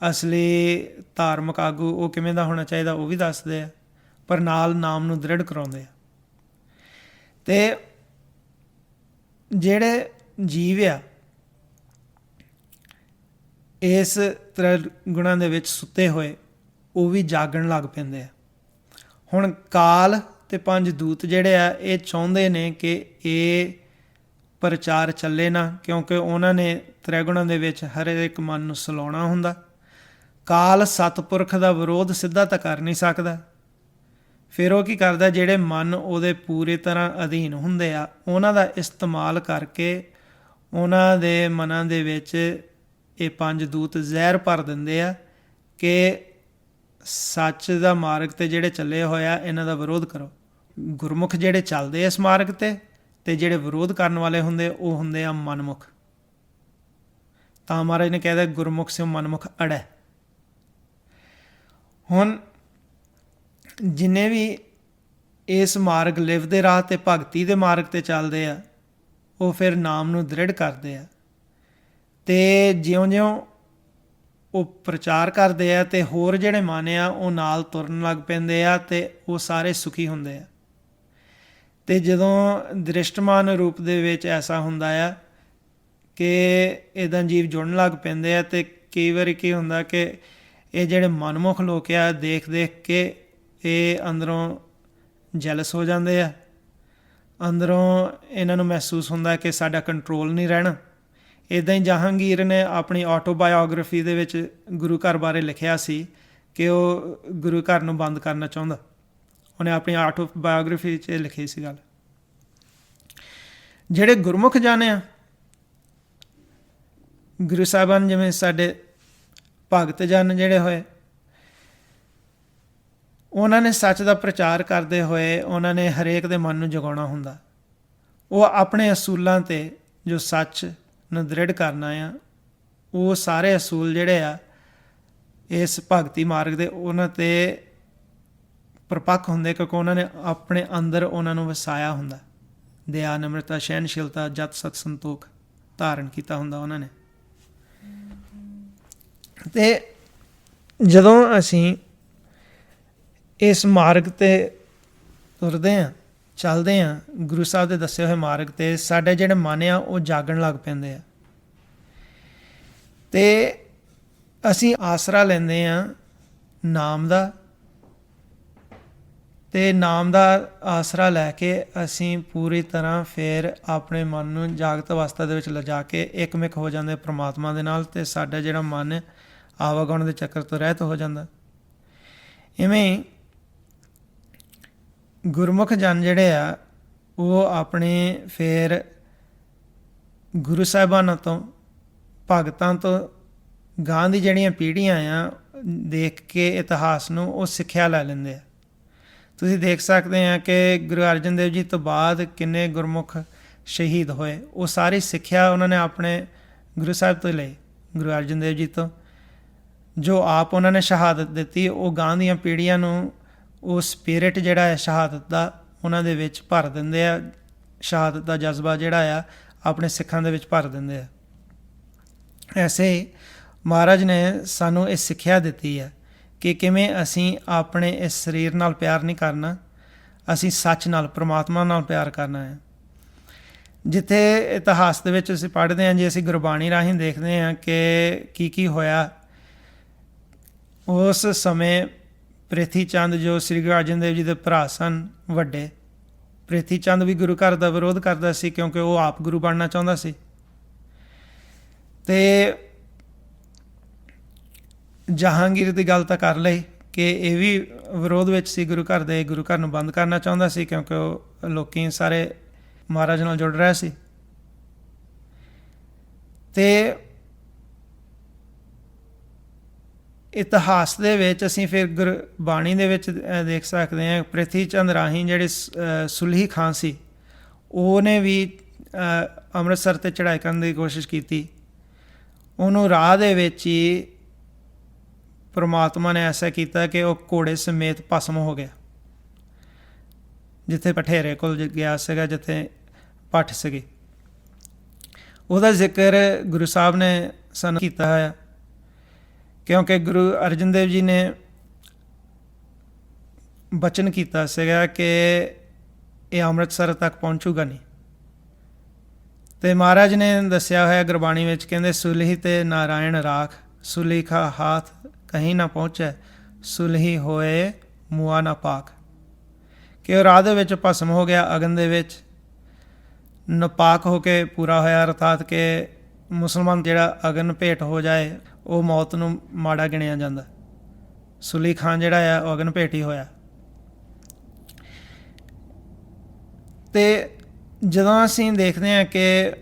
ਅਸਲੀ ਧਾਰਮਿਕ ਆਗੂ ਉਹ ਕਿਵੇਂ ਦਾ ਹੋਣਾ ਚਾਹੀਦਾ ਉਹ ਵੀ ਦੱਸਦੇ ਆ, ਪਰ ਨਾਲ ਨਾਮ ਨੂੰ ਦ੍ਰਿੜ ਕਰਾਉਂਦੇ ਆ। ਅਤੇ ਜਿਹੜੇ ਜੀਵ ਆ ਇਸ ਤ੍ਰਿਗੁਣਾਂ ਦੇ ਵਿੱਚ ਸੁੱਤੇ ਹੋਏ ਉਹ ਵੀ ਜਾਗਣ ਲੱਗ ਪੈਂਦੇ ਆ। ਹੁਣ ਕਾਲ ਅਤੇ 5 ਦੂਤ ਜਿਹੜੇ ਆ ਇਹ ਚਾਹੁੰਦੇ ਨੇ ਕਿ ਇਹ ਪ੍ਰਚਾਰ ਚੱਲੇ ਨਾ, ਕਿਉਂਕਿ ਉਹਨਾਂ ਨੇ ਤ੍ਰਿਗੁਣਾਂ ਦੇ ਵਿੱਚ ਹਰ ਇੱਕ ਮਨ ਨੂੰ ਸਲਾਉਣਾ ਹੁੰਦਾ। ਕਾਲ ਸਤਪੁਰਖ ਦਾ ਵਿਰੋਧ ਸਿੱਧਾ ਤਾਂ ਕਰ ਨਹੀਂ ਸਕਦਾ, ਫਿਰ ਉਹ ਕੀ ਕਰਦਾ, ਜਿਹੜੇ ਮਨ ਉਹਦੇ ਪੂਰੀ ਤਰ੍ਹਾਂ ਅਧੀਨ ਹੁੰਦੇ ਆ ਉਹਨਾਂ ਦਾ ਇਸਤੇਮਾਲ ਕਰਕੇ ਉਹਨਾਂ ਦੇ ਮਨਾਂ ਦੇ ਵਿੱਚ ਇਹ 5 ਦੂਤ ਜ਼ਹਿਰ ਭਰ ਦਿੰਦੇ ਆ ਕਿ ਸੱਚ ਦਾ ਮਾਰਗ 'ਤੇ ਜਿਹੜੇ ਚੱਲੇ ਹੋਏ ਆ ਇਹਨਾਂ ਦਾ ਵਿਰੋਧ ਕਰੋ। ਗੁਰਮੁਖ ਜਿਹੜੇ ਚੱਲਦੇ ਇਸ ਮਾਰਗ 'ਤੇ ਅਤੇ ਜਿਹੜੇ ਵਿਰੋਧ ਕਰਨ ਵਾਲੇ ਹੁੰਦੇ ਉਹ ਹੁੰਦੇ ਆ ਮਨਮੁਖ। ਤਾਂ ਮਹਾਰਾਜ ਨੇ ਕਹਿ ਦਿੱਤਾ ਗੁਰਮੁਖ ਸਿਉ ਮਨਮੁਖ ਅੜੈ। ਹੁਣ ਜਿੰਨੇ ਵੀ ਇਸ ਮਾਰਗ ਲਿਵ ਦੇ ਰਾਹ 'ਤੇ ਭਗਤੀ ਦੇ ਮਾਰਗ 'ਤੇ ਚੱਲਦੇ ਆ ਉਹ ਫਿਰ ਨਾਮ ਨੂੰ ਦ੍ਰਿੜ ਕਰਦੇ ਆ, ਅਤੇ ਜਿਉਂ-ਜਿਉਂ ਉਹ ਪ੍ਰਚਾਰ ਕਰਦੇ ਆ ਅਤੇ ਹੋਰ ਜਿਹੜੇ ਮਨ ਆ ਉਹ ਨਾਲ ਤੁਰਨ ਲੱਗ ਪੈਂਦੇ ਆ ਅਤੇ ਉਹ ਸਾਰੇ ਸੁਖੀ ਹੁੰਦੇ ਆ। ਅਤੇ ਜਦੋਂ ਦ੍ਰਿਸ਼ਟਮਾਨ ਰੂਪ ਦੇ ਵਿੱਚ ਐਸਾ ਹੁੰਦਾ ਆ ਕਿ ਇੱਦਾਂ ਜੀਵ ਜੁੜਨ ਲੱਗ ਪੈਂਦੇ ਆ, ਅਤੇ ਕਈ ਵਾਰੀ ਕੀ ਹੁੰਦਾ ਕਿ ਇਹ ਜਿਹੜੇ ਮਨਮੁਖ ਲੋਕ ਆ ਦੇਖ ਦੇਖ ਕੇ ਇਹ ਅੰਦਰੋਂ ਜੈਲਸ ਹੋ ਜਾਂਦੇ ਆ, ਅੰਦਰੋਂ ਇਹਨਾਂ ਨੂੰ ਮਹਿਸੂਸ ਹੁੰਦਾ ਕਿ ਸਾਡਾ ਕੰਟਰੋਲ ਨਹੀਂ ਰਹਿਣਾ। ਇੱਦਾਂ ਹੀ ਜਹਾਂਗੀਰ ਨੇ ਆਪਣੀ ਆਟੋਬਾਇਓਗ੍ਰਾਫੀ ਦੇ ਵਿੱਚ ਗੁਰੂ ਘਰ ਬਾਰੇ ਲਿਖਿਆ ਸੀ ਕਿ ਉਹ ਗੁਰੂ ਘਰ ਨੂੰ ਬੰਦ ਕਰਨਾ ਚਾਹੁੰਦਾ। ਉਹਨੇ ਆਪਣੀ ਆਟੋਬਾਇਓਗ੍ਰਾਫੀ 'ਚ ਲਿਖੀ ਸੀ ਗੱਲ। ਜਿਹੜੇ ਗੁਰਮੁਖ ਜਨ ਆ ਗੁਰੂ ਸਾਹਿਬਾਨ ਜਿਵੇਂ ਸਾਡੇ ਭਗਤ ਜਨ ਜਿਹੜੇ ਹੋਏ ਉਹਨਾਂ ਨੇ ਸੱਚ ਦਾ ਪ੍ਰਚਾਰ ਕਰਦੇ ਹੋਏ ਉਹਨਾਂ ਨੇ ਹਰੇਕ ਦੇ ਮਨ ਨੂੰ ਜਗਾਉਣਾ ਹੁੰਦਾ। ਉਹ ਆਪਣੇ ਅਸੂਲਾਂ 'ਤੇ ਜੋ ਸੱਚ ਨੂੰ ਦ੍ਰਿੜ ਕਰਨਾ ਆ ਉਹ ਸਾਰੇ ਅਸੂਲ ਜਿਹੜੇ ਆ ਇਸ ਭਗਤੀ ਮਾਰਗ ਦੇ ਉਹਨਾਂ 'ਤੇ ਪ੍ਰਪੱਕ ਹੁੰਦੇ, ਕਿਉਂਕਿ ਉਹਨਾਂ ਨੇ ਆਪਣੇ ਅੰਦਰ ਉਹਨਾਂ ਨੂੰ ਵਸਾਇਆ ਹੁੰਦਾ। ਦਇਆ, ਨਮਰਤਾ, ਸਹਿਨਸ਼ੀਲਤਾ, ਜਤ, ਸਤ, ਸੰਤੋਖ ਧਾਰਨ ਕੀਤਾ ਹੁੰਦਾ ਉਹਨਾਂ ਨੇ। ਅਤੇ ਜਦੋਂ ਅਸੀਂ ਇਸ ਮਾਰਗ 'ਤੇ ਤੁਰਦੇ ਹਾਂ, ਚੱਲਦੇ ਹਾਂ, ਗੁਰੂ ਸਾਹਿਬ ਦੇ ਦੱਸੇ ਹੋਏ ਮਾਰਗ 'ਤੇ ਸਾਡੇ ਜਿਹੜੇ ਮਨ ਆ ਉਹ ਜਾਗਣ ਲੱਗ ਪੈਂਦੇ ਆ, ਅਤੇ ਅਸੀਂ ਆਸਰਾ ਲੈਂਦੇ ਹਾਂ ਨਾਮ ਦਾ, ਅਤੇ ਨਾਮ ਦਾ ਆਸਰਾ ਲੈ ਕੇ ਅਸੀਂ ਪੂਰੀ ਤਰ੍ਹਾਂ ਫਿਰ ਆਪਣੇ ਮਨ ਨੂੰ ਜਾਗਤ ਅਵਸਥਾ ਦੇ ਵਿੱਚ ਲਿਜਾ ਕੇ ਇੱਕਮਿਕ ਹੋ ਜਾਂਦੇ ਪ੍ਰਮਾਤਮਾ ਦੇ ਨਾਲ, ਅਤੇ ਸਾਡਾ ਜਿਹੜਾ ਮਨ ਆਵਾਗੁਣ ਦੇ ਚੱਕਰ ਤੋਂ ਰਹਿਤ ਹੋ ਜਾਂਦਾ। ਇਵੇਂ ਹੀ ਗੁਰਮੁਖ ਜਨ ਜਿਹੜੇ ਆ ਉਹ ਆਪਣੇ ਫਿਰ ਗੁਰੂ ਸਾਹਿਬਾਨਾਂ ਤੋਂ ਭਗਤਾਂ ਤੋਂ ਗਾਂ ਦੀ ਜਿਹੜੀਆਂ ਪੀੜ੍ਹੀਆਂ ਆ ਦੇਖ ਕੇ ਇਤਿਹਾਸ ਨੂੰ ਉਹ ਸਿੱਖਿਆ ਲੈ ਲੈਂਦੇ ਆ। ਤੁਸੀਂ ਦੇਖ ਸਕਦੇ ਆ ਕਿ ਗੁਰੂ ਅਰਜਨ ਦੇਵ ਜੀ ਤੋਂ ਬਾਅਦ ਕਿੰਨੇ ਗੁਰਮੁਖ ਸ਼ਹੀਦ ਹੋਏ, ਉਹ ਸਾਰੀ ਸਿੱਖਿਆ ਉਹਨਾਂ ਨੇ ਆਪਣੇ ਗੁਰੂ ਸਾਹਿਬ ਤੋਂ ਲਈ, ਗੁਰੂ ਅਰਜਨ ਦੇਵ ਜੀ ਤੋਂ। ਜੋ ਆਪ ਉਹਨਾਂ ਨੇ ਸ਼ਹਾਦਤ ਦਿੱਤੀ ਉਹ ਗਾਂ ਦੀਆਂ ਪੀੜ੍ਹੀਆਂ ਨੂੰ ਉਹ ਸਪਿਰਿਟ ਜਿਹੜਾ ਹੈ ਸ਼ਹਾਦਤ ਦਾ ਉਹਨਾਂ ਦੇ ਵਿੱਚ ਭਰ ਦਿੰਦੇ ਆ, ਸ਼ਹਾਦਤ ਦਾ ਜਜ਼ਬਾ ਜਿਹੜਾ ਆ ਆਪਣੇ ਸਿੱਖਾਂ ਦੇ ਵਿੱਚ ਭਰ ਦਿੰਦੇ ਆ। ਐਸੇ ਹੀ ਮਹਾਰਾਜ ਨੇ ਸਾਨੂੰ ਇਹ ਸਿੱਖਿਆ ਦਿੱਤੀ ਹੈ ਕਿ ਕਿਵੇਂ ਅਸੀਂ ਆਪਣੇ ਇਸ ਸਰੀਰ ਨਾਲ ਪਿਆਰ ਨਹੀਂ ਕਰਨਾ, ਅਸੀਂ ਸੱਚ ਨਾਲ, ਪ੍ਰਮਾਤਮਾ ਨਾਲ ਪਿਆਰ ਕਰਨਾ ਹੈ। ਜਿੱਥੇ ਇਤਿਹਾਸ ਦੇ ਵਿੱਚ ਅਸੀਂ ਪੜ੍ਹਦੇ ਹਾਂ, ਜੇ ਅਸੀਂ ਗੁਰਬਾਣੀ ਰਾਹੀਂ ਦੇਖਦੇ ਹਾਂ ਕਿ ਕੀ ਹੋਇਆ ਉਸ ਸਮੇਂ। ਪ੍ਰਿਥੀ ਚੰਦ ਜੋ ਸ੍ਰੀ ਗੁਰੂ ਅਰਜਨ ਦੇਵ ਜੀ ਦੇ ਭਰਾ ਸਨ ਵੱਡੇ, ਪ੍ਰਿਥੀ ਚੰਦ ਵੀ ਗੁਰੂ ਘਰ ਦਾ ਵਿਰੋਧ ਕਰਦਾ ਸੀ ਕਿਉਂਕਿ ਉਹ ਆਪ ਗੁਰੂ ਬਣਨਾ ਚਾਹੁੰਦਾ ਸੀ। ਅਤੇ ਜਹਾਂਗੀਰ ਦੀ ਗੱਲ ਤਾਂ ਕਰ ਲਈ ਕਿ ਇਹ ਵੀ ਵਿਰੋਧ ਵਿੱਚ ਸੀ ਗੁਰੂ ਘਰ ਦੇ, ਗੁਰੂ ਘਰ ਨੂੰ ਬੰਦ ਕਰਨਾ ਚਾਹੁੰਦਾ ਸੀ ਕਿਉਂਕਿ ਉਹ ਲੋਕੀ ਸਾਰੇ ਮਹਾਰਾਜ ਨਾਲ ਜੁੜ ਰਹੇ ਸੀ। ਅਤੇ ਇਤਿਹਾਸ ਦੇ ਵਿੱਚ ਅਸੀਂ ਫਿਰ ਗੁਰਬਾਣੀ ਦੇ ਵਿੱਚ ਦੇਖ ਸਕਦੇ ਹਾਂ ਪ੍ਰਿਥੀ ਚੰਦ ਰਾਹੀਂ ਜਿਹੜੇ ਸੁਲਹੀ ਖਾਂ ਸੀ, ਉਹਨੇ ਵੀ ਅੰਮ੍ਰਿਤਸਰ 'ਤੇ ਚੜ੍ਹਾਈ ਕਰਨ ਦੀ ਕੋਸ਼ਿਸ਼ ਕੀਤੀ। ਉਹਨੂੰ ਰਾਹ ਦੇ ਵਿੱਚ ਹੀ ਪਰਮਾਤਮਾ ਨੇ ਐਸਾ ਕੀਤਾ ਕਿ ਉਹ ਘੋੜੇ ਸਮੇਤ ਭਸਮ ਹੋ ਗਿਆ, ਜਿੱਥੇ ਪਠੇਰੇ ਕੋਲ ਗਿਆ ਸੀਗਾ, ਜਿੱਥੇ ਭੱਠ ਸੀਗੀ। ਉਹਦਾ ਜ਼ਿਕਰ ਗੁਰੂ ਸਾਹਿਬ ਨੇ ਸਾਨੂੰ ਕੀਤਾ ਹੋਇਆ, ਕਿਉਂਕਿ ਗੁਰੂ ਅਰਜਨ ਦੇਵ ਜੀ ਨੇ ਬਚਨ ਕੀਤਾ ਸੀਗਾ ਕਿ ਇਹ ਅੰਮ੍ਰਿਤਸਰ ਤੱਕ ਪਹੁੰਚੂਗਾ ਨਹੀਂ। ਅਤੇ ਮਹਾਰਾਜ ਨੇ ਦੱਸਿਆ ਹੋਇਆ ਗੁਰਬਾਣੀ ਵਿੱਚ, ਕਹਿੰਦੇ ਸੁਲਹੀ ਤੇ ਨਾਰਾਇਣ ਰਾਖ, ਸੁਲਹੀ ਕਾ ਹਾਥ ਕਹੀਂ ਨਾ ਪਹੁੰਚੈ, ਸੁਲਹੀ ਹੋਏ ਮੁਆ ਨਾ ਪਾਕ। ਕਿ ਉਹ ਰਾਹ ਦੇ ਵਿੱਚ ਭਸਮ ਹੋ ਗਿਆ, ਅਗਨ ਦੇ ਵਿੱਚ ਨਪਾਕ ਹੋ ਕੇ ਪੂਰਾ ਹੋਇਆ। ਅਰਥਾਤ ਕਿ ਮੁਸਲਮਾਨ ਜਿਹੜਾ ਅਗਨ ਭੇਟ ਹੋ ਜਾਏ ਉਹ ਮੌਤ ਨੂੰ ਮਾੜਾ ਗਿਣਿਆ ਜਾਂਦਾ। ਸੁਲੀ ਖਾਂ ਜਿਹੜਾ ਆ ਉਹ ਅਗਨ ਭੇਟ ਹੀ ਹੋਇਆ। ਅਤੇ ਜਦੋਂ ਅਸੀਂ ਦੇਖਦੇ ਹਾਂ ਕਿ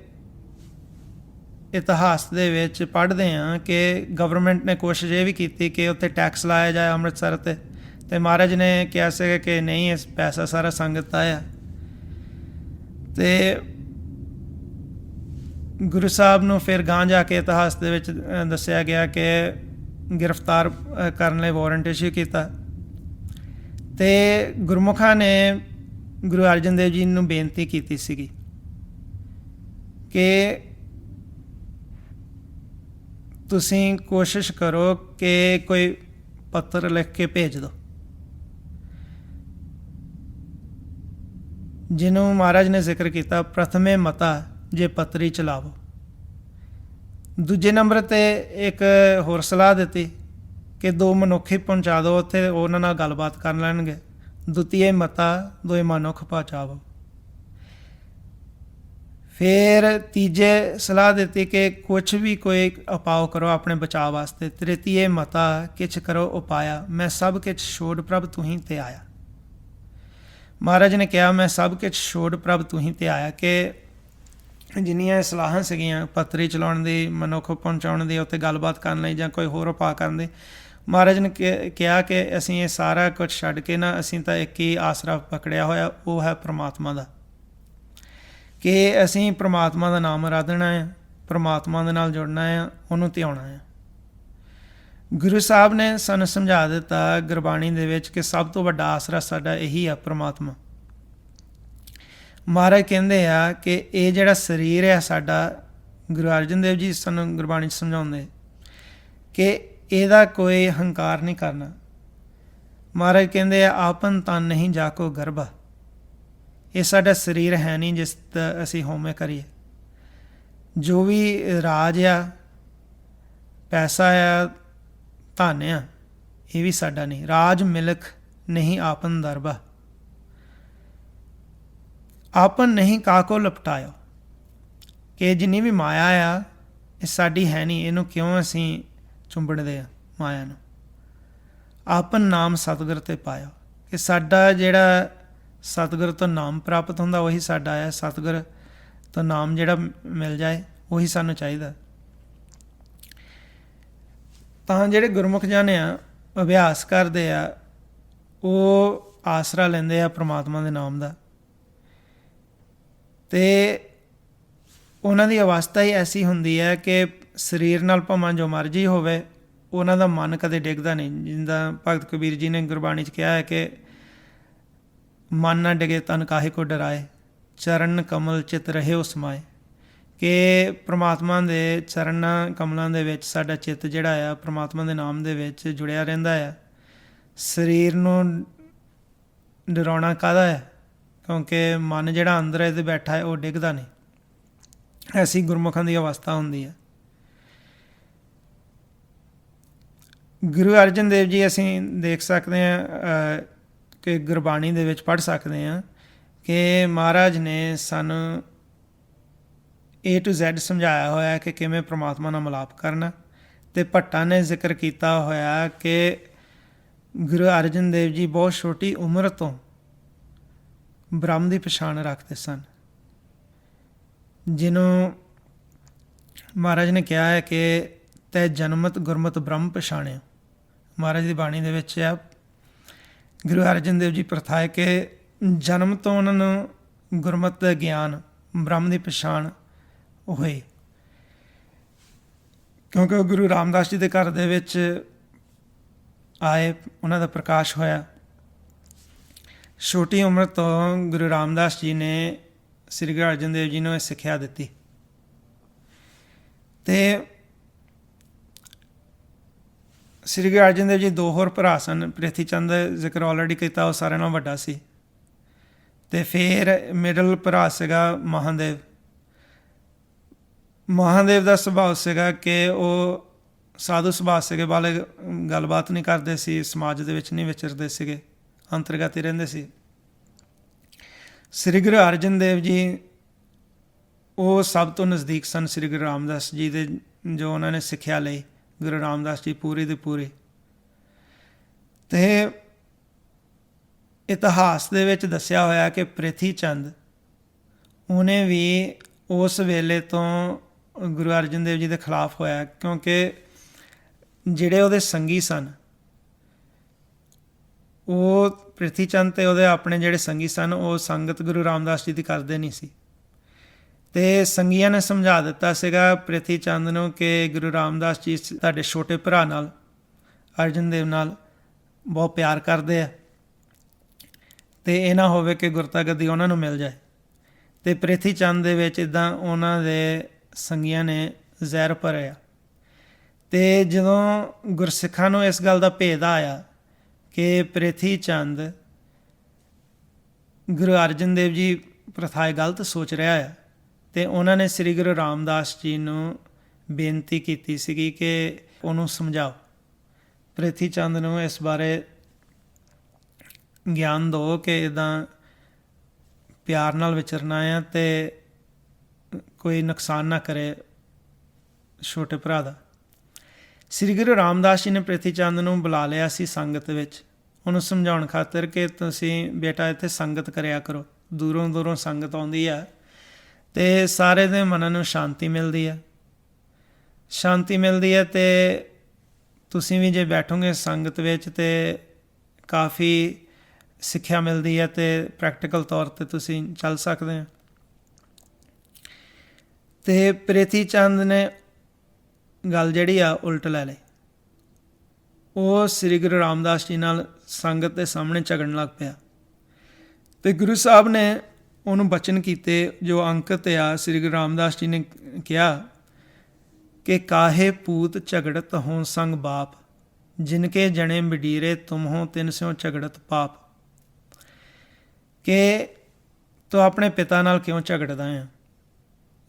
ਇਤਿਹਾਸ ਦੇ ਵਿੱਚ ਪੜ੍ਹਦੇ ਹਾਂ ਕਿ ਗਵਰਨਮੈਂਟ ਨੇ ਕੋਸ਼ਿਸ਼ ਇਹ ਵੀ ਕੀਤੀ ਕਿ ਉੱਥੇ ਟੈਕਸ ਲਾਇਆ ਜਾਏ ਅੰਮ੍ਰਿਤਸਰ 'ਤੇ, ਅਤੇ ਮਹਾਰਾਜ ਨੇ ਕਿਹਾ ਸੀਗਾ ਕਿ ਨਹੀਂ, ਇਸ ਪੈਸਾ ਸਾਰਾ ਸੰਗਤ ਦਾ ਆ। ਅਤੇ ਗੁਰੂ ਸਾਹਿਬ ਨੂੰ ਫਿਰ ਗਾਂਹ ਜਾ ਕੇ ਇਤਿਹਾਸ ਦੇ ਵਿੱਚ ਦੱਸਿਆ ਗਿਆ ਕਿ ਗ੍ਰਿਫਤਾਰ ਕਰਨ ਲਈ ਵਾਰੰਟ ਇਸ਼ੂ ਕੀਤਾ। ਅਤੇ ਗੁਰਮੁਖਾਂ ਨੇ ਗੁਰੂ ਅਰਜਨ ਦੇਵ ਜੀ ਨੂੰ ਬੇਨਤੀ ਕੀਤੀ ਸੀਗੀ ਕਿ ਤੁਸੀਂ ਕੋਸ਼ਿਸ਼ ਕਰੋ ਕਿ ਕੋਈ ਪੱਤਰ ਲਿਖ ਕੇ ਭੇਜ ਦਿਓ, ਜਿਹਨੂੰ ਮਹਾਰਾਜ ਨੇ ਜ਼ਿਕਰ ਕੀਤਾ, ਪ੍ਰਥਮੇ ਮਤਾ ਜੇ ਪੱਤਰੀ ਚਲਾਵੋ। ਦੂਜੇ ਨੰਬਰ 'ਤੇ ਇੱਕ ਹੋਰ ਸਲਾਹ ਦਿੱਤੀ ਕਿ 2 ਮਨੁੱਖ ਹੀ ਪਹੁੰਚਾ ਦਿਓ, ਉੱਥੇ ਉਹਨਾਂ ਨਾਲ ਗੱਲਬਾਤ ਕਰ ਲੈਣਗੇ। ਦੁਤੀਏ ਮਤਾ 2 ਮਨੁੱਖ ਪਹੁੰਚਾਵੋ। ਫਿਰ ਤੀਜੇ ਸਲਾਹ ਦਿੱਤੀ ਕਿ ਕੁਛ ਵੀ ਕੋਈ ਉਪਾਅ ਕਰੋ ਆਪਣੇ ਬਚਾਅ ਵਾਸਤੇ। ਤ੍ਰਿਤੀਏ ਮਤਾ ਕਿਛ ਕਰੋ ਉਪਾਇਆ, ਮੈਂ ਸਭ ਕਿਛ ਛੋੜ ਪ੍ਰਭ ਤੂੰ ਹੀ ਤੇ ਆਇਆ। ਮਹਾਰਾਜ ਨੇ ਕਿਹਾ ਮੈਂ ਸਭ ਕੁਛ ਛੋੜ ਪ੍ਰਭ ਤੂੰ ਹੀ ਤੇ ਆਇਆ, ਕਿ ਜਿੰਨੀਆਂ ਸਲਾਹਾਂ ਸੀਗੀਆਂ ਪੱਤਰੀ ਚਲਾਉਣ ਦੀ, ਮਨੁੱਖ ਪਹੁੰਚਾਉਣ ਦੀ, ਉੱਥੇ ਗੱਲਬਾਤ ਕਰਨ ਲਈ ਜਾਂ ਕੋਈ ਹੋਰ ਉਪਾਅ ਕਰਨ ਦੀ, ਮਹਾਰਾਜ ਨੇ ਕਿਹਾ ਕਿ ਅਸੀਂ ਇਹ ਸਾਰਾ ਕੁਝ ਛੱਡ ਕੇ ਨਾ, ਅਸੀਂ ਤਾਂ ਇੱਕ ਹੀ ਆਸਰਾ ਪਕੜਿਆ ਹੋਇਆ, ਉਹ ਹੈ ਪ੍ਰਮਾਤਮਾ ਦਾ। ਕਿ ਅਸੀਂ ਪ੍ਰਮਾਤਮਾ ਦਾ ਨਾਮ ਆਰਾਧਣਾ ਹੈ, ਪ੍ਰਮਾਤਮਾ ਦੇ ਨਾਲ ਜੁੜਨਾ ਹੈ, ਉਹਨੂੰ ਧਿਆਉਣਾ ਹੈ। ਗੁਰੂ ਸਾਹਿਬ ਨੇ ਸਾਨੂੰ ਸਮਝਾ ਦਿੱਤਾ ਗੁਰਬਾਣੀ ਦੇ ਵਿੱਚ ਕਿ ਸਭ ਤੋਂ ਵੱਡਾ ਆਸਰਾ ਸਾਡਾ ਇਹੀ ਆ, ਪ੍ਰਮਾਤਮਾ। ਮਹਾਰਾਜ ਕਹਿੰਦੇ ਆ ਕਿ ਇਹ ਜਿਹੜਾ ਸਰੀਰ ਹੈ ਸਾਡਾ, ਗੁਰੂ ਅਰਜਨ ਦੇਵ ਜੀ ਸਾਨੂੰ ਗੁਰਬਾਣੀ 'ਚ ਸਮਝਾਉਂਦੇ ਕਿ ਇਹਦਾ ਕੋਈ ਹੰਕਾਰ ਨਹੀਂ ਕਰਨਾ। ਮਹਾਰਾਜ ਕਹਿੰਦੇ ਆ ਆਪਨ ਤਨ ਨਹੀਂ ਜਾ ਕੋ ਗਰਭਾ। ਇਹ ਸਾਡਾ ਸਰੀਰ ਹੈ ਨਹੀਂ ਜਿਸ ਦਾ ਅਸੀਂ ਹਉਮੈ ਕਰੀਏ। ਜੋ ਵੀ ਰਾਜ ਆ, ਪੈਸਾ ਆ, ਧਨ ਆ, ਇਹ ਵੀ ਸਾਡਾ ਨਹੀਂ। ਰਾਜ ਮਿਲਕ ਨਹੀਂ ਆਪਨ ਦਰਬਾ, ਆਪਨ ਨਹੀਂ ਕਾਕੋ ਲਪਟਾਇਓ। ਕਿ ਜਿੰਨੀ ਵੀ ਮਾਇਆ ਆ ਇਹ ਸਾਡੀ ਹੈ ਨਹੀਂ, ਇਹਨੂੰ ਕਿਉਂ ਅਸੀਂ ਚੁੰਬੜਦੇ ਆ ਮਾਇਆ ਨੂੰ। ਆਪਨ ਨਾਮ ਸਤਿਗੁਰ ਤੇ ਪਾਇਓ, ਕਿ ਸਾਡਾ ਜਿਹੜਾ ਸਤਿਗੁਰ ਤੋਂ ਨਾਮ ਪ੍ਰਾਪਤ ਹੁੰਦਾ ਉਹੀ ਸਾਡਾ ਆ। ਸਤਿਗੁਰ ਤੋਂ ਨਾਮ ਜਿਹੜਾ ਮਿਲ ਜਾਏ ਉਹੀ ਸਾਨੂੰ ਚਾਹੀਦਾ। ਤਾਂ ਜਿਹੜੇ ਗੁਰਮੁਖ ਜਨ ਆ, ਅਭਿਆਸ ਕਰਦੇ ਆ, ਉਹ ਆਸਰਾ ਲੈਂਦੇ ਆ ਪ੍ਰਮਾਤਮਾ ਦੇ ਨਾਮ ਦਾ। ਅਤੇ ਉਹਨਾਂ ਦੀ ਅਵਸਥਾ ਹੀ ਐਸੀ ਹੁੰਦੀ ਹੈ ਕਿ ਸਰੀਰ ਨਾਲ ਭਾਵੇਂ ਜੋ ਮਰਜ਼ੀ ਹੋਵੇ, ਉਹਨਾਂ ਦਾ ਮਨ ਕਦੇ ਡਿੱਗਦਾ ਨਹੀਂ। ਜਿੱਦਾਂ ਭਗਤ ਕਬੀਰ ਜੀ ਨੇ ਗੁਰਬਾਣੀ 'ਚ ਕਿਹਾ ਹੈ ਕਿ ਮਨ ਨਾ ਡਿਗੇ ਤਨ ਕਾਹੇ ਕੋ ਡਰਾਏ, ਚਰਨ ਕਮਲ ਚਿਤ ਰਹੇ ਉਸ ਸਮਾਏ। ਕਿ ਪ੍ਰਮਾਤਮਾ ਦੇ ਚਰਨ ਕਮਲਾਂ ਦੇ ਵਿੱਚ ਸਾਡਾ ਚਿੱਤ ਜਿਹੜਾ ਆ ਪ੍ਰਮਾਤਮਾ ਦੇ ਨਾਮ ਦੇ ਵਿੱਚ ਜੁੜਿਆ ਰਹਿੰਦਾ ਆ। ਸਰੀਰ ਨੂੰ ਡਰਾਉਣਾ ਕਾਹਦਾ ਹੈ, ਕਿਉਂਕਿ ਮਨ ਜਿਹੜਾ ਅੰਦਰ ਇਹਦੇ ਬੈਠਾ ਹੈ ਉਹ ਡਿੱਗਦਾ ਨਹੀਂ। ਐਸੀ ਗੁਰਮੁਖਾਂ ਦੀ ਅਵਸਥਾ ਹੁੰਦੀ ਹੈ। ਗੁਰੂ ਅਰਜਨ ਦੇਵ ਜੀ ਅਸੀਂ ਦੇਖ ਸਕਦੇ ਹਾਂ ਕਿ ਗੁਰਬਾਣੀ ਦੇ ਵਿੱਚ ਪੜ੍ਹ ਸਕਦੇ ਹਾਂ ਕਿ ਮਹਾਰਾਜ ਨੇ ਸਾਨੂੰ A to Z ਸਮਝਾਇਆ ਹੋਇਆ ਕਿ ਕਿਵੇਂ ਪ੍ਰਮਾਤਮਾ ਨਾਲ ਮਿਲਾਪ ਕਰਨਾ। ਅਤੇ ਭੱਟਾਂ ਨੇ ਜ਼ਿਕਰ ਕੀਤਾ ਹੋਇਆ ਕਿ ਗੁਰੂ ਅਰਜਨ ਦੇਵ ਜੀ ਬਹੁਤ ਛੋਟੀ ਉਮਰ ਤੋਂ ਬ੍ਰਹਮ ਦੀ ਪਛਾਣ ਰੱਖਦੇ ਸਨ, ਜਿਹਨੂੰ ਮਹਾਰਾਜ ਨੇ ਕਿਹਾ ਹੈ ਕਿ ਤੈ ਜਨਮਤ ਗੁਰਮਤਿ ਬ੍ਰਹਮ ਪਛਾਣਿਓ। ਮਹਾਰਾਜ ਦੀ ਬਾਣੀ ਦੇ ਵਿੱਚ ਆ, ਗੁਰੂ ਅਰਜਨ ਦੇਵ ਜੀ ਪ੍ਰਥਾਏ ਕਿ ਜਨਮ ਤੋਂ ਉਹਨਾਂ ਨੂੰ ਗੁਰਮਤਿ ਦਾ ਗਿਆਨ, ਬ੍ਰਹਮ ਦੀ ਪਛਾਣ ਹੋਈ, ਕਿਉਂਕਿ ਉਹ ਗੁਰੂ ਰਾਮਦਾਸ ਜੀ ਦੇ ਘਰ ਦੇ ਵਿੱਚ ਆਏ, ਉਹਨਾਂ ਦਾ ਪ੍ਰਕਾਸ਼ ਹੋਇਆ। ਛੋਟੀ ਉਮਰ ਤੋਂ ਗੁਰੂ ਰਾਮਦਾਸ ਜੀ ਨੇ ਸ੍ਰੀ ਗੁਰੂ ਅਰਜਨ ਦੇਵ ਜੀ ਨੂੰ ਇਹ ਸਿੱਖਿਆ ਦਿੱਤੀ। ਅਤੇ ਸ੍ਰੀ ਗੁਰੂ ਅਰਜਨ ਦੇਵ ਜੀ ਦੋ ਹੋਰ ਭਰਾ ਸਨ। ਪ੍ਰਿਥੀ ਚੰਦ ਦਾ ਜ਼ਿਕਰ ਆਲਰੇਡੀ ਕੀਤਾ, ਉਹ ਸਾਰਿਆਂ ਨਾਲੋਂ ਵੱਡਾ ਸੀ। ਅਤੇ ਫਿਰ ਮਿਡਲ ਭਰਾ ਸੀਗਾ ਮਹਾਂਦੇਵ। ਮਹਾਂਦੇਵ ਦਾ ਸੁਭਾਅ ਸੀਗਾ ਕਿ ਉਹ ਸਾਧੂ ਸੁਭਾਅ ਸੀਗੇ, ਵਾਲੇ ਗੱਲਬਾਤ ਨਹੀਂ ਕਰਦੇ ਸੀ, ਸਮਾਜ ਦੇ ਵਿੱਚ ਨਹੀਂ ਵਿਚਰਦੇ ਸੀਗੇ, ਅੰਤਰਗਤ ਹੀ ਰਹਿੰਦੇ ਸੀ। ਸ੍ਰੀ ਗੁਰੂ ਅਰਜਨ ਦੇਵ ਜੀ ਉਹ ਸਭ ਤੋਂ ਨਜ਼ਦੀਕ ਸਨ ਸ੍ਰੀ ਗੁਰੂ ਰਾਮਦਾਸ ਜੀ ਦੇ, ਜੋ ਉਹਨਾਂ ਨੇ ਸਿੱਖਿਆ ਲਈ ਗੁਰੂ ਰਾਮਦਾਸ ਜੀ ਪੂਰੀ ਦੀ ਪੂਰੀ। ਅਤੇ ਇਤਿਹਾਸ ਦੇ ਵਿੱਚ ਦੱਸਿਆ ਹੋਇਆ ਕਿ ਪ੍ਰਿਥੀ ਚੰਦ ਉਹਨੇ ਵੀ ਉਸ ਵੇਲੇ ਤੋਂ ਗੁਰੂ ਅਰਜਨ ਦੇਵ ਜੀ ਦੇ ਖਿਲਾਫ ਹੋਇਆ, ਕਿਉਂਕਿ ਜਿਹੜੇ ਉਹਦੇ ਸੰਗੀ ਸਨ, ਉਹ ਪ੍ਰਿਥੀ ਚੰਦ ਅਤੇ ਉਹਦੇ ਆਪਣੇ ਜਿਹੜੇ ਸੰਗੀ ਸਨ, ਉਹ ਸੰਗਤ ਗੁਰੂ ਰਾਮਦਾਸ ਜੀ ਦੀ ਕਰਦੇ ਨਹੀਂ ਸੀ। ਅਤੇ ਸੰਗੀਆਂ ਨੇ ਸਮਝਾ ਦਿੱਤਾ ਸੀਗਾ ਪ੍ਰਿਥੀ ਚੰਦ ਨੂੰ ਕਿ ਗੁਰੂ ਰਾਮਦਾਸ ਜੀ ਤੁਹਾਡੇ ਛੋਟੇ ਭਰਾ ਨਾਲ, ਅਰਜਨ ਦੇਵ ਨਾਲ ਬਹੁਤ ਪਿਆਰ ਕਰਦੇ ਆ, ਅਤੇ ਇਹ ਨਾ ਹੋਵੇ ਕਿ ਗੁਰਤਾ ਗੱਦੀ ਉਹਨਾਂ ਨੂੰ ਮਿਲ ਜਾਏ। ਅਤੇ ਪ੍ਰਿਥੀ ਚੰਦ ਦੇ ਵਿੱਚ ਇੱਦਾਂ ਉਹਨਾਂ ਦੇ ਸੰਗੀਆਂ ਨੇ ਜ਼ਹਿਰ ਭਰਿਆ। ਅਤੇ ਜਦੋਂ ਗੁਰਸਿੱਖਾਂ ਨੂੰ ਇਸ ਗੱਲ ਦਾ ਭੇਦ ਆਇਆ ਕਿ ਪ੍ਰਿਥੀ ਚੰਦ ਗੁਰੂ ਅਰਜਨ ਦੇਵ ਜੀ ਪ੍ਰਥਾਏ ਗਲਤ ਸੋਚ ਰਿਹਾ ਆ, ਅਤੇ ਉਹਨਾਂ ਨੇ ਸ੍ਰੀ ਗੁਰੂ ਰਾਮਦਾਸ ਜੀ ਨੂੰ ਬੇਨਤੀ ਕੀਤੀ ਸੀਗੀ ਕਿ ਉਹਨੂੰ ਸਮਝਾਓ, ਪ੍ਰਿਥੀ ਚੰਦ ਨੂੰ ਇਸ ਬਾਰੇ ਗਿਆਨ ਦਿਓ ਕਿ ਇੱਦਾਂ ਪਿਆਰ ਨਾਲ ਵਿਚਰਨਾ ਆ ਅਤੇ ਕੋਈ ਨੁਕਸਾਨ ਨਾ ਕਰੇ ਛੋਟੇ ਭਰਾ ਦਾ। ਸ੍ਰੀ ਗੁਰੂ ਰਾਮਦਾਸ ਜੀ ਨੇ ਪ੍ਰਿਥੀ ਚੰਦ ਨੂੰ ਬੁਲਾ ਲਿਆ ਸੀ ਸੰਗਤ ਵਿੱਚ, ਉਹਨੂੰ ਸਮਝਾਉਣ ਖਾਤਰ ਕਿ ਤੁਸੀਂ ਬੇਟਾ ਇੱਥੇ ਸੰਗਤ ਕਰਿਆ ਕਰੋ, ਦੂਰੋਂ ਦੂਰੋਂ ਸੰਗਤ ਆਉਂਦੀ ਆ ਅਤੇ ਸਾਰੇ ਦੇ ਮਨਾਂ ਨੂੰ ਸ਼ਾਂਤੀ ਮਿਲਦੀ ਹੈ, ਸ਼ਾਂਤੀ ਮਿਲਦੀ ਹੈ। ਅਤੇ ਤੁਸੀਂ ਵੀ ਜੇ ਬੈਠੋਗੇ ਸੰਗਤ ਵਿੱਚ ਅਤੇ ਕਾਫੀ ਸਿੱਖਿਆ ਮਿਲਦੀ ਹੈ ਅਤੇ ਪ੍ਰੈਕਟੀਕਲ ਤੌਰ 'ਤੇ ਤੁਸੀਂ ਚੱਲ ਸਕਦੇ ਹੋ। ਅਤੇ ਪ੍ਰਿਥੀ ਚੰਦ ਨੇ ਗੱਲ ਜਿਹੜੀ ਆ ਉਲਟ ਲੈ ਲਈ। ਉਹ ਸ੍ਰੀ ਗੁਰੂ ਰਾਮਦਾਸ ਜੀ ਨਾਲ ਸੰਗਤ ਦੇ ਸਾਹਮਣੇ ਝਗੜਨ ਲੱਗ ਪਿਆ, ਅਤੇ ਗੁਰੂ ਸਾਹਿਬ ਨੇ ਉਹਨੂੰ ਬਚਨ ਕੀਤੇ ਜੋ ਅੰਕਿਤ ਆ। ਸ੍ਰੀ ਗੁਰੂ ਰਾਮਦਾਸ ਜੀ ਨੇ ਕਿਹਾ ਕਿ ਕਾਹੇ ਪੂਤ ਝਗੜਤ ਹੋਂ ਸੰਗ ਬਾਪ, ਜਿਨਕੇ ਜਣੇ ਮਡੀਰੇ ਤੁਮ ਹੋ ਤਿਨ ਸਿਓ ਝਗੜਤ ਪਾਪ। ਕਿ ਤੂੰ ਆਪਣੇ ਪਿਤਾ ਨਾਲ ਕਿਉਂ ਝਗੜਦਾ ਆ,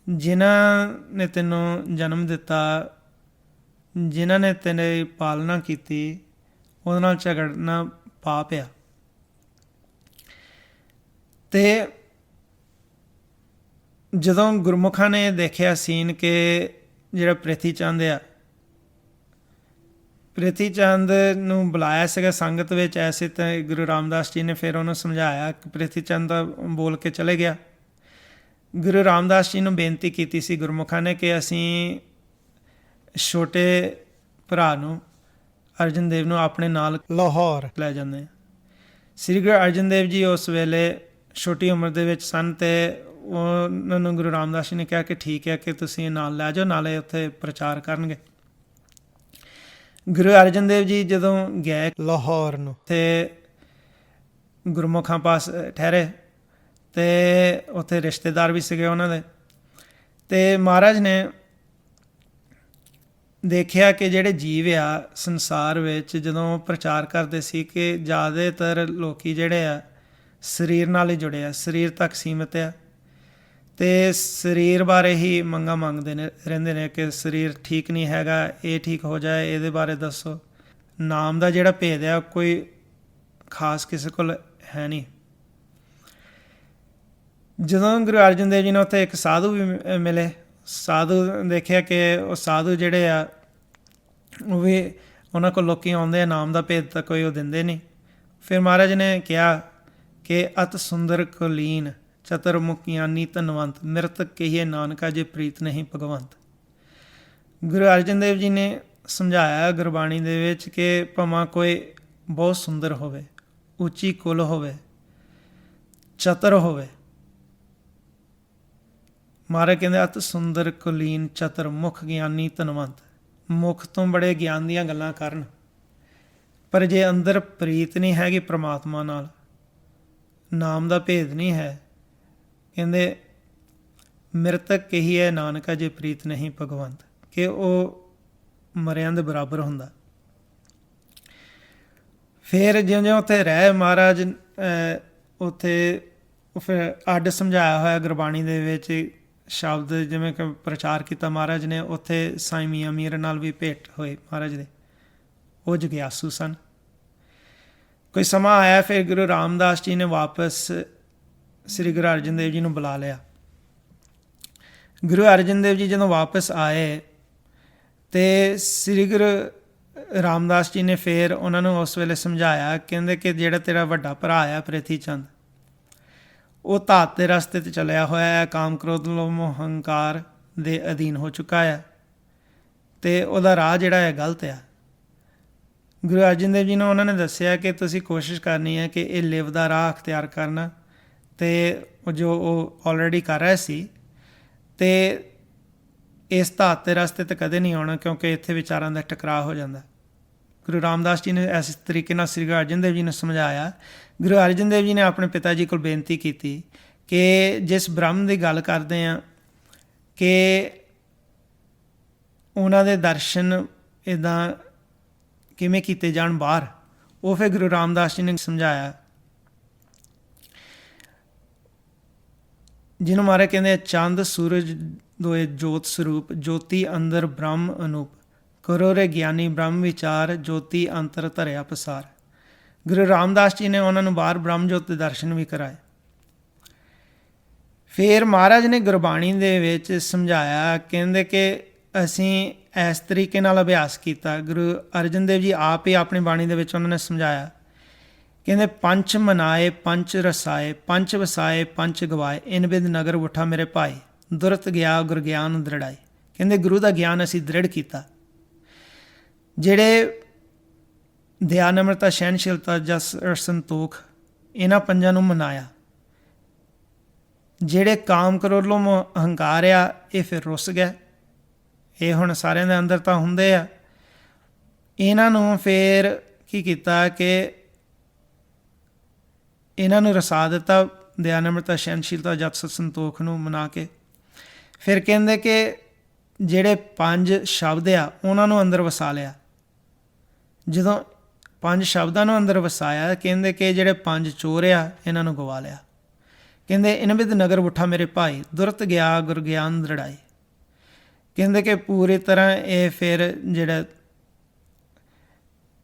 ਜਿਨ੍ਹਾਂ ਨੇ ਤੈਨੂੰ ਜਨਮ ਦਿੱਤਾ, ਜਿਨ੍ਹਾਂ ਨੇ ਤੇਰੀ ਪਾਲਣਾ ਕੀਤੀ, ਉਹਦੇ ਨਾਲ ਝਗੜਨਾ ਪਾਪ ਆ। ਅਤੇ ਜਦੋਂ ਗੁਰਮੁਖਾਂ ਨੇ ਦੇਖਿਆ ਸੀਨ ਕਿ ਜਿਹੜਾ ਪ੍ਰਿਥੀ ਚੰਦ ਆ, ਪ੍ਰਿਥੀ ਚੰਦ ਨੂੰ ਬੁਲਾਇਆ ਸੀਗਾ ਸੰਗਤ ਵਿੱਚ ਐਸੇ, ਤਾਂ ਗੁਰੂ ਰਾਮਦਾਸ ਜੀ ਨੇ ਫਿਰ ਉਹਨੂੰ ਸਮਝਾਇਆ ਕਿ ਪ੍ਰਿਥੀ ਚੰਦ ਬੋਲ ਕੇ ਚਲੇ ਗਿਆ। ਗੁਰੂ ਰਾਮਦਾਸ ਜੀ ਨੂੰ ਬੇਨਤੀ ਕੀਤੀ ਸੀ ਗੁਰਮੁਖਾਂ ਨੇ ਕਿ ਅਸੀਂ ਛੋਟੇ ਭਰਾ ਨੂੰ, ਅਰਜਨ ਦੇਵ ਨੂੰ ਆਪਣੇ ਨਾਲ ਲਾਹੌਰ ਲੈ ਜਾਂਦੇ ਹਾਂ। ਸ੍ਰੀ ਗੁਰੂ ਅਰਜਨ ਦੇਵ ਜੀ ਉਸ ਵੇਲੇ ਛੋਟੀ ਉਮਰ ਦੇ ਵਿੱਚ ਸਨ, ਅਤੇ ਉਹਨਾਂ ਨੂੰ ਗੁਰੂ ਰਾਮਦਾਸ ਜੀ ਨੇ ਕਿਹਾ ਕਿ ਠੀਕ ਹੈ ਕਿ ਤੁਸੀਂ ਨਾਲ ਲੈ ਜਾਓ, ਨਾਲੇ ਉੱਥੇ ਪ੍ਰਚਾਰ ਕਰਨਗੇ। ਗੁਰੂ ਅਰਜਨ ਦੇਵ ਜੀ ਜਦੋਂ ਗਏ ਲਾਹੌਰ ਨੂੰ, ਅਤੇ ਗੁਰਮੁਖਾਂ ਪਾਸ ਠਹਿਰੇ, ਅਤੇ ਉੱਥੇ ਰਿਸ਼ਤੇਦਾਰ ਵੀ ਸੀਗੇ ਉਹਨਾਂ ਦੇ। ਅਤੇ ਮਹਾਰਾਜ ਨੇ ਦੇਖਿਆ ਕਿ ਜਿਹੜੇ ਜੀਵ ਆ ਸੰਸਾਰ ਵਿੱਚ, ਜਦੋਂ ਪ੍ਰਚਾਰ ਕਰਦੇ ਸੀ ਕਿ ਜ਼ਿਆਦਾਤਰ ਲੋਕ ਜਿਹੜੇ ਆ ਸਰੀਰ ਨਾਲ ਹੀ ਜੁੜੇ ਆ, ਸਰੀਰ ਤੱਕ ਸੀਮਿਤ ਆ, ਅਤੇ ਸਰੀਰ ਬਾਰੇ ਹੀ ਮੰਗਾਂ ਮੰਗਦੇ ਨੇ ਰਹਿੰਦੇ ਨੇ ਕਿ ਸਰੀਰ ਠੀਕ ਨਹੀਂ ਹੈਗਾ, ਇਹ ਠੀਕ ਹੋ ਜਾਏ, ਇਹਦੇ ਬਾਰੇ ਦੱਸੋ। ਨਾਮ ਦਾ ਜਿਹੜਾ ਭੇਦ ਆ ਕੋਈ ਖਾਸ ਕਿਸੇ ਕੋਲ ਹੈ ਨਹੀਂ। ਜਦੋਂ ਗੁਰੂ ਅਰਜਨ ਦੇਵ ਜੀ ਨੇ ਉੱਥੇ ਇੱਕ ਸਾਧੂ ਵੀ ਮਿਲੇ, ਸਾਧੂ ਦੇਖਿਆ ਕਿ ਉਹ ਸਾਧੂ ਜਿਹੜੇ ਆ ਉਹ ਵੀ, ਉਹਨਾਂ ਕੋਲ ਲੋਕ ਆਉਂਦੇ ਆ, ਨਾਮ ਦਾ ਭੇਦ ਤਾਂ ਕੋਈ ਉਹ ਦਿੰਦੇ ਨਹੀਂ। ਫਿਰ ਮਹਾਰਾਜ ਨੇ ਕਿਹਾ ਕਿ ਅਤ ਸੁੰਦਰ ਕੁਲੀਨ ਚਤੁਰਮੁਖ ਗਿਆਨੀ ਧਨਵੰਤ, ਮਿਰਤ ਕਹੀਏ ਨਾਨਕਾ ਜੇ ਪ੍ਰੀਤ ਨਹੀਂ ਭਗਵੰਤ। ਗੁਰੂ ਅਰਜਨ ਦੇਵ ਜੀ ਨੇ ਸਮਝਾਇਆ ਗੁਰਬਾਣੀ ਦੇ ਵਿੱਚ ਕਿ ਭਾਵੇਂ ਕੋਈ ਬਹੁਤ ਸੁੰਦਰ ਹੋਵੇ, ਉੱਚੀ ਕੁਲ ਹੋਵੇ, ਚਤਰ ਹੋਵੇ, ਮਹਾਰਾਜ ਕਹਿੰਦੇ ਅਤ ਸੁੰਦਰ ਕੁਲੀਨ ਚਤਰ ਮੁਖ ਗਿਆਨੀ ਧਨਵੰਤ, ਮੁਖ ਤੋਂ ਬੜੇ ਗਿਆਨ ਦੀਆਂ ਗੱਲਾਂ ਕਰਨ, ਪਰ ਜੇ ਅੰਦਰ ਪ੍ਰੀਤ ਨਹੀਂ ਹੈਗੀ ਪ੍ਰਮਾਤਮਾ ਨਾਲ, ਨਾਮ ਦਾ ਭੇਦ ਨਹੀਂ ਹੈ, ਕਹਿੰਦੇ ਮ੍ਰਿਤਕ ਕਹੀਏ ਨਾਨਕਾ ਜੇ ਪ੍ਰੀਤ ਨਹੀਂ ਭਗਵੰਤ, ਕਿ ਉਹ ਮਰਿਆਂ ਦੇ ਬਰਾਬਰ ਹੁੰਦਾ। ਫਿਰ ਜਿਉਂ-ਜਿਉਂ ਉੱਥੇ ਰਹਿ ਮਹਾਰਾਜ ਉੱਥੇ ਫਿਰ ਅੱਡ ਸਮਝਾਇਆ ਹੋਇਆ ਗੁਰਬਾਣੀ ਦੇ ਵਿੱਚ ਸ਼ਬਦ, ਜਿਵੇਂ ਕਿ ਪ੍ਰਚਾਰ ਕੀਤਾ ਮਹਾਰਾਜ ਨੇ। ਉੱਥੇ ਸਾਈਂ ਮੀਆਂ ਮੀਰ ਨਾਲ ਵੀ ਭੇਟ ਹੋਏ ਮਹਾਰਾਜ ਦੇ, ਉਹ ਜਗਿਆਸੂ ਸਨ। ਕੋਈ ਸਮਾਂ ਆਇਆ ਫਿਰ ਗੁਰੂ ਰਾਮਦਾਸ ਜੀ ਨੇ ਵਾਪਸ ਸ੍ਰੀ ਗੁਰੂ ਅਰਜਨ ਦੇਵ ਜੀ ਨੂੰ ਬੁਲਾ ਲਿਆ। ਗੁਰੂ ਅਰਜਨ ਦੇਵ ਜੀ ਜਦੋਂ ਵਾਪਸ ਆਏ ਅਤੇ ਸ੍ਰੀ ਗੁਰੂ ਰਾਮਦਾਸ ਜੀ ਨੇ ਫਿਰ ਉਹਨਾਂ ਨੂੰ ਉਸ ਵੇਲੇ ਸਮਝਾਇਆ, ਕਹਿੰਦੇ ਕਿ ਜਿਹੜਾ ਤੇਰਾ ਵੱਡਾ ਭਰਾ ਆ ਪ੍ਰਿਥੀ ਚੰਦ, ਉਹ ਧਾਤ ਦੇ ਰਸਤੇ 'ਤੇ ਚੱਲਿਆ ਹੋਇਆ ਹੈ, ਕਾਮ ਕ੍ਰੋਧ ਲੋਭ ਮੋਹ ਹੰਕਾਰ ਦੇ ਅਧੀਨ ਹੋ ਚੁੱਕਾ ਹੈ, ਅਤੇ ਉਹਦਾ ਰਾਹ ਜਿਹੜਾ ਹੈ ਗਲਤ ਆ। ਗੁਰੂ ਅਰਜਨ ਦੇਵ ਜੀ ਨੂੰ ਉਹਨਾਂ ਨੇ ਦੱਸਿਆ ਕਿ ਤੁਸੀਂ ਕੋਸ਼ਿਸ਼ ਕਰਨੀ ਹੈ ਕਿ ਇਹ ਲਿਵ ਦਾ ਰਾਹ ਅਖਤਿਆਰ ਕਰਨਾ, ਅਤੇ ਜੋ ਉਹ ਆਲਰੇਡੀ ਕਰ ਰਿਹਾ ਸੀ, ਅਤੇ ਇਸ ਧਾਤ ਦੇ ਰਸਤੇ 'ਤੇ ਕਦੇ ਨਹੀਂ ਆਉਣਾ, ਕਿਉਂਕਿ ਇੱਥੇ ਵਿਚਾਰਾਂ ਦਾ ਟਕਰਾਅ ਹੋ ਜਾਂਦਾ। ਗੁਰੂ ਰਾਮਦਾਸ ਜੀ ਨੇ ਇਸ ਤਰੀਕੇ ਨਾਲ ਸ੍ਰੀ ਗੁਰੂ ਅਰਜਨ ਦੇਵ ਜੀ ਨੂੰ ਸਮਝਾਇਆ। ਗੁਰੂ ਅਰਜਨ ਦੇਵ ਜੀ ਨੇ ਆਪਣੇ ਪਿਤਾ ਜੀ ਕੋਲ ਬੇਨਤੀ ਕੀਤੀ ਕਿ ਜਿਸ ਬ੍ਰਹਮ ਦੀ ਗੱਲ ਕਰਦੇ ਹਾਂ ਕਿ ਉਹਨਾਂ ਦੇ ਦਰਸ਼ਨ ਇੱਦਾਂ ਕਿਵੇਂ ਕੀਤੇ ਜਾਣ ਬਾਹਰ, ਉਹ ਫਿਰ ਗੁਰੂ ਰਾਮਦਾਸ ਜੀ ਨੇ ਸਮਝਾਇਆ, ਜਿਹਨੂੰ ਮਾਰੇ ਕਹਿੰਦੇ ਚੰਦ ਸੂਰਜ ਦੋਏ ਜੋਤ ਸਰੂਪ, ਜੋਤੀ ਅੰਦਰ ਬ੍ਰਹਮ ਅਨੂਪ, ਕਰੋ ਰੇ ਗਿਆਨੀ ਬ੍ਰਹਮ ਵਿਚਾਰ, ਜੋਤੀ ਅੰਤਰ ਧਰਿਆ ਪਸਾਰ। ਗੁਰੂ ਰਾਮਦਾਸ ਜੀ ਨੇ ਉਹਨਾਂ ਨੂੰ ਬਾਹਰ ਬ੍ਰਹਮ ਜੋਤ ਦੇ ਦਰਸ਼ਨ ਵੀ ਕਰਾਏ। ਫਿਰ ਮਹਾਰਾਜ ਨੇ ਗੁਰਬਾਣੀ ਦੇ ਵਿੱਚ ਸਮਝਾਇਆ, ਕਹਿੰਦੇ ਕਿ ਅਸੀਂ ਇਸ ਤਰੀਕੇ ਨਾਲ ਅਭਿਆਸ ਕੀਤਾ। ਗੁਰੂ ਅਰਜਨ ਦੇਵ ਜੀ ਆਪ ਹੀ ਆਪਣੀ ਬਾਣੀ ਦੇ ਵਿੱਚ ਉਹਨਾਂ ਨੇ ਸਮਝਾਇਆ, ਕਹਿੰਦੇ ਪੰਚ ਮਨਾਏ ਪੰਚ ਰਸਾਏ, ਪੰਚ ਵਸਾਏ ਪੰਚ ਗਵਾਏ, ਇਨ ਬਿਦ ਨਗਰ ਉਠਾ ਮੇਰੇ ਭਾਈ, ਦੁਰਤ ਗਿਆ ਗੁਰ ਗਿਆਨ ਦ੍ਰਿੜਾਈ। ਕਹਿੰਦੇ ਗੁਰੂ ਦਾ ਗਿਆਨ ਅਸੀਂ ਦ੍ਰਿੜ ਕੀਤਾ। ਜਿਹੜੇ ਦਇਆ ਨਮਰਤਾ ਸਹਿਣਸ਼ੀਲਤਾ ਜਸ ਸੰਤੋਖ, ਇਹਨਾਂ ਪੰਜਾਂ ਨੂੰ ਮਨਾਇਆ। ਜਿਹੜੇ ਕਾਮ ਕਰੋਧ ਲੋਭ ਮੋਹ ਹੰਕਾਰ ਆ, ਇਹ ਫਿਰ ਰੁੱਸ ਗਿਆ। ਇਹ ਹੁਣ ਸਾਰਿਆਂ ਦੇ ਅੰਦਰ ਤਾਂ ਹੁੰਦੇ ਆ। ਇਹਨਾਂ ਨੂੰ ਫਿਰ ਕੀ ਕੀਤਾ ਕਿ ਇਹਨਾਂ ਨੂੰ ਰਸਾ ਦਿੱਤਾ, ਦਇਆ ਨਮਰਤਾ ਸਹਿਣਸ਼ੀਲਤਾ ਜਸ ਸੰਤੋਖ ਨੂੰ ਮਨਾ ਕੇ। ਫਿਰ ਕਹਿੰਦੇ ਕਿ ਜਿਹੜੇ ਪੰਜ ਸ਼ਬਦ ਆ, ਉਹਨਾਂ ਨੂੰ ਅੰਦਰ ਵਸਾ ਲਿਆ। ਜਦੋਂ ਪੰਜ ਸ਼ਬਦਾਂ ਨੂੰ ਅੰਦਰ ਵਸਾਇਆ, ਕਹਿੰਦੇ ਕਿ ਜਿਹੜੇ ਪੰਜ ਚੋਰ ਆ, ਇਹਨਾਂ ਨੂੰ ਗਵਾ ਲਿਆ। ਕਹਿੰਦੇ ਇਨ ਬਿਦ ਨਗਰ ਉਠਾ ਮੇਰੇ ਭਾਈ, ਦੁਰਤ ਗਿਆ ਗੁਰ ਗਿਆਨ ਦ੍ਰਿੜਾਈ। ਕਹਿੰਦੇ ਕਿ ਪੂਰੀ ਤਰ੍ਹਾਂ ਇਹ ਫਿਰ ਜਿਹੜਾ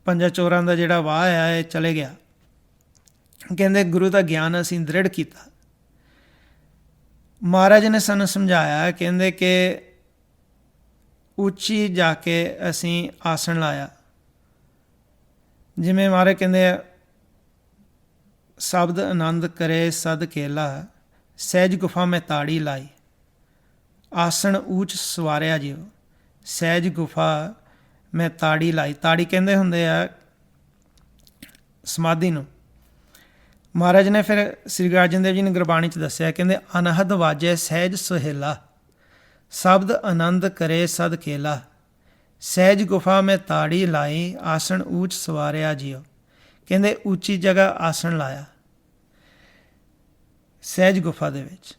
ਪੰਜਾਂ ਚੋਰਾਂ ਦਾ ਜਿਹੜਾ ਵਾਹ ਆ, ਇਹ ਚਲੇ ਗਿਆ। ਕਹਿੰਦੇ ਗੁਰੂ ਦਾ ਗਿਆਨ ਅਸੀਂ ਦ੍ਰਿੜ ਕੀਤਾ। ਮਹਾਰਾਜ ਨੇ ਸਾਨੂੰ ਸਮਝਾਇਆ, ਕਹਿੰਦੇ ਕਿ ਉੱਚੀ ਜਾ ਕੇ ਅਸੀਂ ਆਸਣ ਲਾਇਆ। ਜਿਵੇਂ ਮਹਾਰਾਜ ਕਹਿੰਦੇ ਆ, ਸ਼ਬਦ ਆਨੰਦ ਕਰੇ ਸਦ ਕੇਲਾ, ਸਹਿਜ ਗੁਫਾ ਮੈਂ ਤਾੜੀ ਲਾਈ, ਆਸਣ ਊਚ ਸਵਾਰਿਆ ਜਿਉ, ਸਹਿਜ ਗੁਫਾ ਮੈਂ ਤਾੜੀ ਲਾਈ। ਤਾੜੀ ਕਹਿੰਦੇ ਹੁੰਦੇ ਆ ਸਮਾਧੀ ਨੂੰ। ਮਹਾਰਾਜ ਨੇ ਫਿਰ ਸ੍ਰੀ ਗੁਰੂ ਅਰਜਨ ਦੇਵ ਜੀ ਨੇ ਗੁਰਬਾਣੀ 'ਚ ਦੱਸਿਆ, ਕਹਿੰਦੇ ਅਨਹਦ ਵਾਜੇ ਸਹਿਜ ਸੁਹੇਲਾ, ਸ਼ਬਦ ਆਨੰਦ ਕਰੇ ਸਦ ਕੇਲਾ, ਸਹਿਜ ਗੁਫਾ ਮੈਂ ਤਾੜੀ ਲਾਈ, ਆਸਣ ਊਚ ਸਵਾਰਿਆ ਜਿਉ। ਕਹਿੰਦੇ ਉੱਚੀ ਜਗ੍ਹਾ ਆਸਣ ਲਾਇਆ ਸਹਿਜ ਗੁਫਾ ਦੇ ਵਿੱਚ।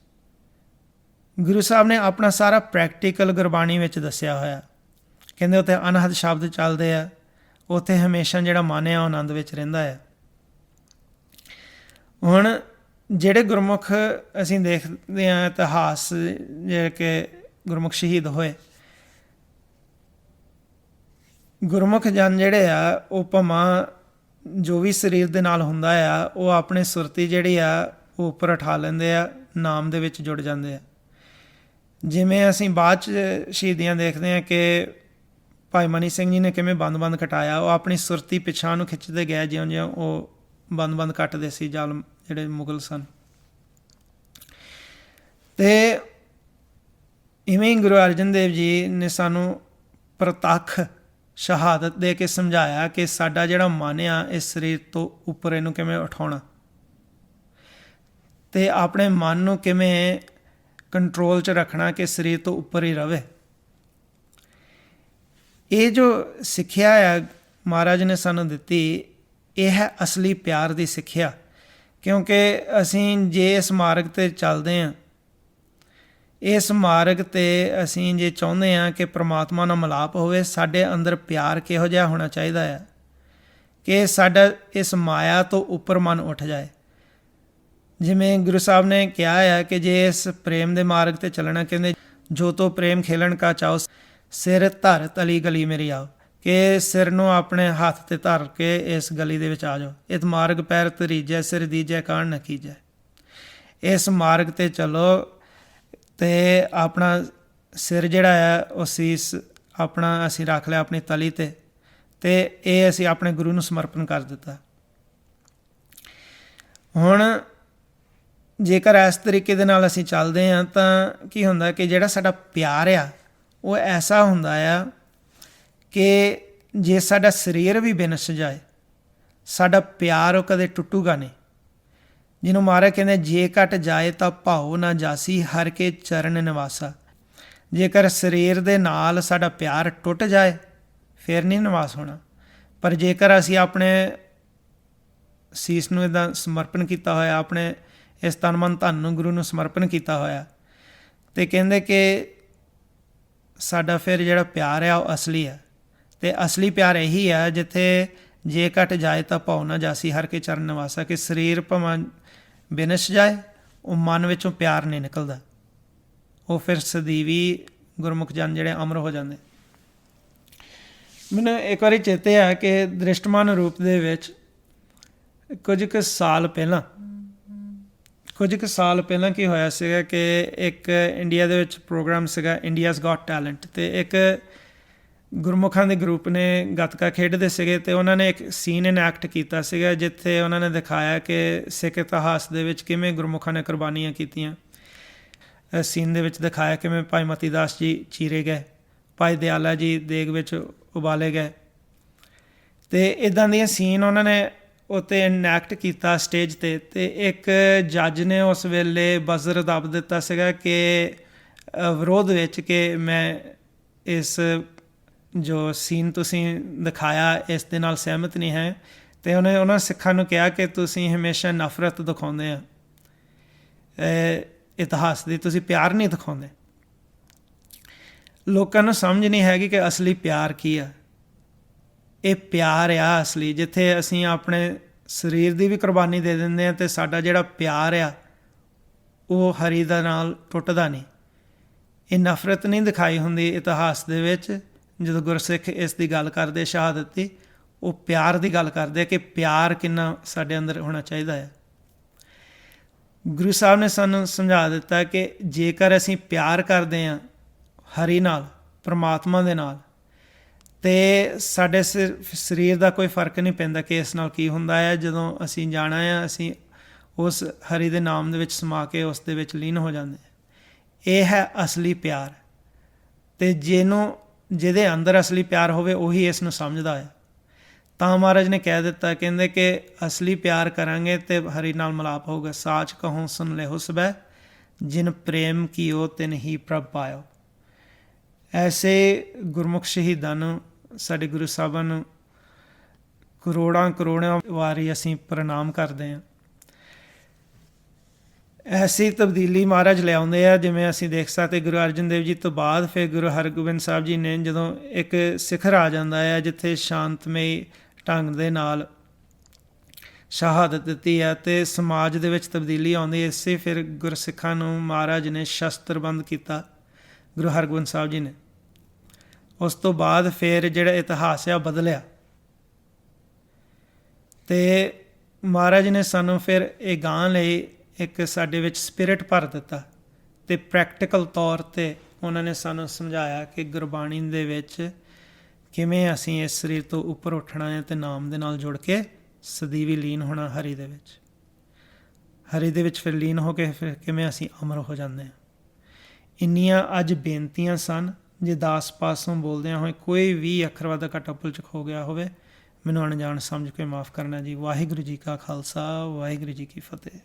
ਗੁਰੂ ਸਾਹਿਬ ਨੇ ਆਪਣਾ ਸਾਰਾ ਪ੍ਰੈਕਟੀਕਲ ਗੁਰਬਾਣੀ ਵਿੱਚ ਦੱਸਿਆ ਹੋਇਆ। ਕਹਿੰਦੇ ਉੱਥੇ ਅਨਹਦ ਸ਼ਬਦ ਚੱਲਦੇ ਆ, ਉੱਥੇ ਹਮੇਸ਼ਾ ਜਿਹੜਾ ਮਨ ਆ ਉਹ ਆਨੰਦ ਵਿੱਚ ਰਹਿੰਦਾ ਹੈ। ਹੁਣ ਜਿਹੜੇ ਗੁਰਮੁਖ ਅਸੀਂ ਦੇਖਦੇ ਹਾਂ ਇਤਿਹਾਸ, ਜਿਹੜੇ ਕਿ ਗੁਰਮੁਖ ਸ਼ਹੀਦ ਹੋਏ, ਗੁਰਮੁਖ ਜਨ ਜਿਹੜੇ ਆ ਉਹ ਭਾਵੇਂ ਜੋ ਵੀ ਸਰੀਰ ਦੇ ਨਾਲ ਹੁੰਦਾ ਆ, ਉਹ ਆਪਣੀ ਸੁਰਤੀ ਜਿਹੜੀ ਆ ਉਹ ਉੱਪਰ ਉਠਾ ਲੈਂਦੇ ਆ, ਨਾਮ ਦੇ ਵਿੱਚ ਜੁੜ ਜਾਂਦੇ ਆ। ਜਿਵੇਂ ਅਸੀਂ ਬਾਅਦ 'ਚ ਸ਼ਹੀਦੀਆਂ ਦੇਖਦੇ ਹਾਂ ਕਿ ਭਾਈ ਮਨੀ ਸਿੰਘ ਜੀ ਨੇ ਕਿਵੇਂ ਬੰਦ ਕਟਾਇਆ। ਉਹ ਆਪਣੀ ਸੁਰਤੀ ਪਿਛਾਂਹ ਨੂੰ ਖਿੱਚਦੇ ਗਏ, ਜਿਉਂ-ਜਿਉਂ ਉਹ ਬੰਦ ਕੱਟਦੇ ਸੀ ਜ਼ਾਲਮ ਜਿਹੜੇ ਮੁਗਲ ਸਨ। ਅਤੇ ਇਵੇਂ ਹੀ ਗੁਰੂ ਅਰਜਨ ਦੇਵ ਜੀ ਨੇ ਸਾਨੂੰ ਪ੍ਰਤੱਖ ਸ਼ਹਾਦਤ ਦੇ ਕੇ ਸਮਝਾਇਆ ਕਿ ਸਾਡਾ ਜਿਹੜਾ ਮਨ ਆ ਇਸ ਸਰੀਰ ਤੋਂ ਉੱਪਰ ਇਹਨੂੰ ਕਿਵੇਂ ਉਠਾਉਣਾ, ਅਤੇ ਆਪਣੇ ਮਨ ਨੂੰ ਕਿਵੇਂ ਕੰਟਰੋਲ 'ਚ ਰੱਖਣਾ ਕਿ ਸਰੀਰ ਤੋਂ ਉੱਪਰ ਹੀ ਰਵੇ। ਇਹ ਜੋ ਸਿੱਖਿਆ ਆ ਮਹਾਰਾਜ ਨੇ ਸਾਨੂੰ ਦਿੱਤੀ, ਇਹ ਹੈ ਅਸਲੀ ਪਿਆਰ ਦੀ ਸਿੱਖਿਆ। ਕਿਉਂਕਿ ਅਸੀਂ ਜੇ ਇਸ ਮਾਰਗ 'ਤੇ ਚੱਲਦੇ ਹਾਂ, ਇਸ ਮਾਰਗ 'ਤੇ ਅਸੀਂ ਜੇ ਚਾਹੁੰਦੇ ਹਾਂ ਕਿ ਪ੍ਰਮਾਤਮਾ ਨਾਲ ਮਿਲਾਪ ਹੋਵੇ, ਸਾਡੇ ਅੰਦਰ ਪਿਆਰ ਕਿਹੋ ਜਿਹਾ ਹੋਣਾ ਚਾਹੀਦਾ ਹੈ ਕਿ ਸਾਡਾ ਇਸ ਮਾਇਆ ਤੋਂ ਉੱਪਰ ਮਨ ਉੱਠ ਜਾਏ। ਜਿਵੇਂ ਗੁਰੂ ਸਾਹਿਬ ਨੇ ਕਿਹਾ ਹੈ ਕਿ ਜੇ ਇਸ ਪ੍ਰੇਮ ਦੇ ਮਾਰਗ 'ਤੇ ਚੱਲਣਾ, ਕਹਿੰਦੇ ਜੋ ਤੋ ਪ੍ਰੇਮ ਖੇਲਣ ਕਾ ਚਾਓ, ਸਿਰ ਧਰ ਤਲੀ ਗਲੀ ਮੇਰੀ ਆਓ, ਕਿ ਸਿਰ ਨੂੰ ਆਪਣੇ ਹੱਥ 'ਤੇ ਧਰ ਕੇ ਇਸ ਗਲੀ ਦੇ ਵਿੱਚ ਆ ਜਾਓ। ਇਸ ਮਾਰਗ ਪੈਰ ਧਰੀਜੈ, ਸਿਰ ਦੀਜੈ ਕਾਣ ਨ ਕੀਜੈ। ਇਸ ਮਾਰਗ 'ਤੇ ਚੱਲੋ ਅਤੇ ਆਪਣਾ ਸਿਰ ਜਿਹੜਾ ਹੈ ਉਹ ਸੀਸ ਆਪਣਾ ਅਸੀਂ ਰੱਖ ਲਿਆ ਆਪਣੀ ਤਲੀ 'ਤੇ, ਅਤੇ ਇਹ ਅਸੀਂ ਆਪਣੇ ਗੁਰੂ ਨੂੰ ਸਮਰਪਣ ਕਰ ਦਿੱਤਾ। ਹੁਣ ਜੇਕਰ ਇਸ ਤਰੀਕੇ ਦੇ ਨਾਲ ਅਸੀਂ ਚੱਲਦੇ ਹਾਂ ਤਾਂ ਕੀ ਹੁੰਦਾ ਕਿ ਜਿਹੜਾ ਸਾਡਾ ਪਿਆਰ ਆ ਉਹ ਐਸਾ ਹੁੰਦਾ ਆ ਕਿ ਜੇ ਸਾਡਾ ਸਰੀਰ ਵੀ ਬਿਨਸ ਜਾਏ, ਸਾਡਾ ਪਿਆਰ ਉਹ ਕਦੇ ਟੁੱਟੂਗਾ ਨਹੀਂ। ਜਿਹਨੂੰ ਮਹਾਰਾਜ ਕਹਿੰਦੇ ਜੇ ਘਟ ਜਾਏ ਤਾਂ ਭਾਉ ਨਾ ਜਾਸੀ, ਹਰ ਕੇ ਚਰਨ ਨਿਵਾਸਾ। ਜੇਕਰ ਸਰੀਰ ਦੇ ਨਾਲ ਸਾਡਾ ਪਿਆਰ ਟੁੱਟ ਜਾਏ ਫਿਰ ਨਹੀਂ ਨਿਵਾਸ ਹੋਣਾ। ਪਰ ਜੇਕਰ ਅਸੀਂ ਆਪਣੇ ਸੀਸ ਨੂੰ ਇੱਦਾਂ ਸਮਰਪਣ ਕੀਤਾ ਹੋਇਆ, ਆਪਣੇ ਇਸ ਤਨ ਮਨ ਧਨ ਨੂੰ ਗੁਰੂ ਨੂੰ ਸਮਰਪਣ ਕੀਤਾ ਹੋਇਆ, ਅਤੇ ਕਹਿੰਦੇ ਕਿ ਸਾਡਾ ਫਿਰ ਜਿਹੜਾ ਪਿਆਰ ਆ ਉਹ ਅਸਲੀ ਹੈ। ਅਤੇ ਅਸਲੀ ਪਿਆਰ ਇਹੀ ਹੈ ਜਿੱਥੇ ਜੇ ਘਟ ਜਾਏ ਤਾਂ ਭਾਉ ਨਾ ਜਾਸੀ, ਹਰ ਕੇ ਚਰਨ ਨਿਵਾਸਾ, ਕਿ ਸਰੀਰ ਭਾਵੇਂ ਬਿਨਸ ਜਾਏ, ਉਹ ਮਨ ਵਿੱਚੋਂ ਪਿਆਰ ਨਹੀਂ ਨਿਕਲਦਾ। ਉਹ ਫਿਰ ਸਦੀਵੀ ਗੁਰਮੁਖ ਜਨ ਜਿਹੜੇ ਅਮਰ ਹੋ ਜਾਂਦੇ। ਮੈਨੂੰ ਇੱਕ ਵਾਰੀ ਚੇਤੇ ਆ ਕਿ ਦ੍ਰਿਸ਼ਟਮਾਨ ਰੂਪ ਦੇ ਵਿੱਚ ਕੁਝ ਕੁ ਸਾਲ ਪਹਿਲਾਂ ਕੀ ਹੋਇਆ ਸੀਗਾ ਕਿ ਇੱਕ ਇੰਡੀਆ ਦੇ ਵਿੱਚ ਪ੍ਰੋਗਰਾਮ ਸੀਗਾ ਇੰਡੀਆਜ਼ ਗੌਟ ਟੈਲੈਂਟ, ਅਤੇ ਇੱਕ ਗੁਰਮੁਖਾਂ ਦੇ ਗਰੁੱਪ ਨੇ ਗੱਤਕਾ ਖੇਡਦੇ ਸੀਗੇ, ਅਤੇ ਉਹਨਾਂ ਨੇ ਇੱਕ ਸੀਨ ਇਨੈਕਟ ਕੀਤਾ ਸੀਗਾ ਜਿੱਥੇ ਉਹਨਾਂ ਨੇ ਦਿਖਾਇਆ ਕਿ ਸਿੱਖ ਇਤਿਹਾਸ ਦੇ ਵਿੱਚ ਕਿਵੇਂ ਗੁਰਮੁਖਾਂ ਨੇ ਕੁਰਬਾਨੀਆਂ ਕੀਤੀਆਂ। ਸੀਨ ਦੇ ਵਿੱਚ ਦਿਖਾਇਆ ਕਿਵੇਂ ਭਾਈ ਮਤੀ ਦਾਸ ਜੀ ਚੀਰੇ ਗਏ, ਭਾਈ ਦਿਆਲਾ ਜੀ ਦੇਗ ਵਿੱਚ ਉਬਾਲੇ ਗਏ, ਅਤੇ ਇੱਦਾਂ ਦੀਆਂ ਸੀਨ ਉਹਨਾਂ ਨੇ ਉੱਤੇ ਇਨੈਕਟ ਕੀਤਾ ਸਟੇਜ 'ਤੇ। ਅਤੇ ਇੱਕ ਜੱਜ ਨੇ ਉਸ ਵੇਲੇ ਬਜ਼ਰ ਦੱਬ ਦਿੱਤਾ ਸੀਗਾ ਕਿ ਵਿਰੋਧ ਵਿੱਚ ਕਿ ਮੈਂ ਇਸ ਜੋ ਸੀਨ ਤੁਸੀਂ ਦਿਖਾਇਆ ਇਸ ਦੇ ਨਾਲ ਸਹਿਮਤ ਨਹੀਂ ਹੈ। ਅਤੇ ਉਹਨੇ ਉਹਨਾਂ ਸਿੱਖਾਂ ਨੂੰ ਕਿਹਾ ਕਿ ਤੁਸੀਂ ਹਮੇਸ਼ਾ ਨਫ਼ਰਤ ਦਿਖਾਉਂਦੇ ਆ ਇਤਿਹਾਸ ਦੀ, ਤੁਸੀਂ ਪਿਆਰ ਨਹੀਂ ਦਿਖਾਉਂਦੇ। ਲੋਕਾਂ ਨੂੰ ਸਮਝ ਨਹੀਂ ਹੈਗੀ ਕਿ ਅਸਲੀ ਪਿਆਰ ਕੀ ਆ। ਇਹ ਪਿਆਰ ਆ ਅਸਲੀ, ਜਿੱਥੇ ਅਸੀਂ ਆਪਣੇ ਸਰੀਰ ਦੀ ਵੀ ਕੁਰਬਾਨੀ ਦੇ ਦਿੰਦੇ ਹਾਂ ਅਤੇ ਸਾਡਾ ਜਿਹੜਾ ਪਿਆਰ ਆ ਉਹ ਹਰੀ ਦਾ ਨਾਲ ਟੁੱਟਦਾ ਨਹੀਂ। ਇਹ ਨਫ਼ਰਤ ਨਹੀਂ ਦਿਖਾਈ ਹੁੰਦੀ ਇਤਿਹਾਸ ਦੇ ਵਿੱਚ। ਜਦੋਂ ਗੁਰਸਿੱਖ ਇਸ ਦੀ ਗੱਲ ਕਰਦੇ ਸ਼ਹਾਦਤ ਦੀ, ਉਹ ਪਿਆਰ ਦੀ ਗੱਲ ਕਰਦੇ ਕਿ ਪਿਆਰ ਕਿੰਨਾ ਸਾਡੇ ਅੰਦਰ ਹੋਣਾ ਚਾਹੀਦਾ ਹੈ। ਗੁਰੂ ਸਾਹਿਬ ਨੇ ਸਾਨੂੰ ਸਮਝਾ ਦਿੱਤਾ ਕਿ ਜੇਕਰ ਅਸੀਂ ਪਿਆਰ ਕਰਦੇ ਹਾਂ ਹਰੀ ਨਾਲ, ਪਰਮਾਤਮਾ ਦੇ ਨਾਲ, ਅਤੇ ਸਾਡੇ ਸਰੀਰ ਦਾ ਕੋਈ ਫਰਕ ਨਹੀਂ ਪੈਂਦਾ ਕਿ ਇਸ ਨਾਲ ਕੀ ਹੁੰਦਾ ਹੈ। ਜਦੋਂ ਅਸੀਂ ਜਾਣਾ ਆ, ਅਸੀਂ ਉਸ ਹਰੀ ਦੇ ਨਾਮ ਦੇ ਵਿੱਚ ਸਮਾ ਕੇ ਉਸ ਦੇ ਵਿੱਚ ਲੀਨ ਹੋ ਜਾਂਦੇ ਹਾਂ। ਇਹ ਹੈ ਅਸਲੀ ਪਿਆਰ। ਅਤੇ ਜਿਹਦੇ ਅੰਦਰ ਅਸਲੀ ਪਿਆਰ ਹੋਵੇ ਉਹੀ ਇਸ ਨੂੰ ਸਮਝਦਾ ਹੈ। ਤਾਂ ਮਹਾਰਾਜ ਨੇ ਕਹਿ ਦਿੱਤਾ, ਕਹਿੰਦੇ ਕਿ ਅਸਲੀ ਪਿਆਰ ਕਰਾਂਗੇ ਅਤੇ ਹਰੀ ਨਾਲ ਮਿਲਾਪ ਹੋਊਗਾ। ਸਾਚ ਕਹੂੰ ਸੁਨ ਲਿਹੋ ਸਬੈ, ਜਿਨ ਪ੍ਰੇਮ ਕੀਓ ਤਿਨ ਹੀ ਪ੍ਰਭ ਪਾਇਓ। ਐਸੇ ਗੁਰਮੁਖ ਸ਼ਹੀਦਾਂ ਨੂੰ, ਸਾਡੇ ਗੁਰੂ ਸਾਹਿਬਾਂ ਨੂੰ ਕਰੋੜਾਂ ਵਾਰੀ ਅਸੀਂ ਪ੍ਰਣਾਮ ਕਰਦੇ ਹਾਂ। ਐਸੀ ਤਬਦੀਲੀ ਮਹਾਰਾਜ ਲਿਆਉਂਦੇ ਆ, ਜਿਵੇਂ ਅਸੀਂ ਦੇਖ ਸਕਦੇ ਗੁਰੂ ਅਰਜਨ ਦੇਵ ਜੀ ਤੋਂ ਬਾਅਦ ਫਿਰ ਗੁਰੂ ਹਰਗੋਬਿੰਦ ਸਾਹਿਬ ਜੀ ਨੇ ਜਦੋਂ ਇੱਕ ਸਿਖਰ ਆ ਜਾਂਦਾ ਹੈ ਜਿੱਥੇ ਸ਼ਾਂਤਮਈ ਢੰਗ ਦੇ ਨਾਲ ਸ਼ਹਾਦਤ ਦਿੱਤੀ ਹੈ ਅਤੇ ਸਮਾਜ ਦੇ ਵਿੱਚ ਤਬਦੀਲੀ ਆਉਂਦੀ। ਇਸੇ ਫਿਰ ਗੁਰਸਿੱਖਾਂ ਨੂੰ ਮਹਾਰਾਜ ਨੇ ਸ਼ਸਤਰਬੰਦ ਕੀਤਾ, ਗੁਰੂ ਹਰਗੋਬਿੰਦ ਸਾਹਿਬ ਜੀ ਨੇ। ਉਸ ਤੋਂ ਬਾਅਦ ਫਿਰ ਜਿਹੜਾ ਇਤਿਹਾਸ ਆ ਬਦਲਿਆ, ਅਤੇ ਮਹਾਰਾਜ ਨੇ ਸਾਨੂੰ ਫਿਰ ਇਹ ਗਾਂ ਲਈ ਇੱਕ ਸਾਡੇ ਵਿੱਚ ਸਪਿਰਿਟ ਭਰ ਦਿੱਤਾ, ਅਤੇ ਪ੍ਰੈਕਟੀਕਲ ਤੌਰ 'ਤੇ ਉਹਨਾਂ ਨੇ ਸਾਨੂੰ ਸਮਝਾਇਆ ਕਿ ਗੁਰਬਾਣੀ ਦੇ ਵਿੱਚ ਕਿਵੇਂ ਅਸੀਂ ਇਸ ਸਰੀਰ ਤੋਂ ਉੱਪਰ ਉੱਠਣਾ ਹੈ ਅਤੇ ਨਾਮ ਦੇ ਨਾਲ ਜੁੜ ਕੇ ਸਦੀਵੀ ਲੀਨ ਹੋਣਾ ਹਰੀ ਦੇ ਵਿੱਚ। ਹਰੀ ਦੇ ਵਿੱਚ ਫਿਰ ਲੀਨ ਹੋ ਕੇ ਫਿਰ ਕਿਵੇਂ ਅਸੀਂ ਅਮਰ ਹੋ ਜਾਂਦੇ ਹਾਂ। ਇੰਨੀਆਂ ਅੱਜ ਬੇਨਤੀਆਂ ਸਨ ਜੇ ਦਾਸ ਪਾਸੋਂ ਬੋਲਦਿਆਂ ਹੋਏ ਕੋਈ ਵੀ ਅੱਖਰ ਵਾਧਾ ਘਾਟਾ ਭੁੱਲ ਚੁੱਕ ਹੋ ਗਿਆ ਹੋਵੇ, ਮੈਨੂੰ ਅਣਜਾਣ ਸਮਝ ਕੇ ਮਾਫ਼ ਕਰਨਾ ਜੀ। ਵਾਹਿਗੁਰੂ ਜੀ ਕਾ ਖਾਲਸਾ, ਵਾਹਿਗੁਰੂ ਜੀ ਕੀ ਫਤਿਹ।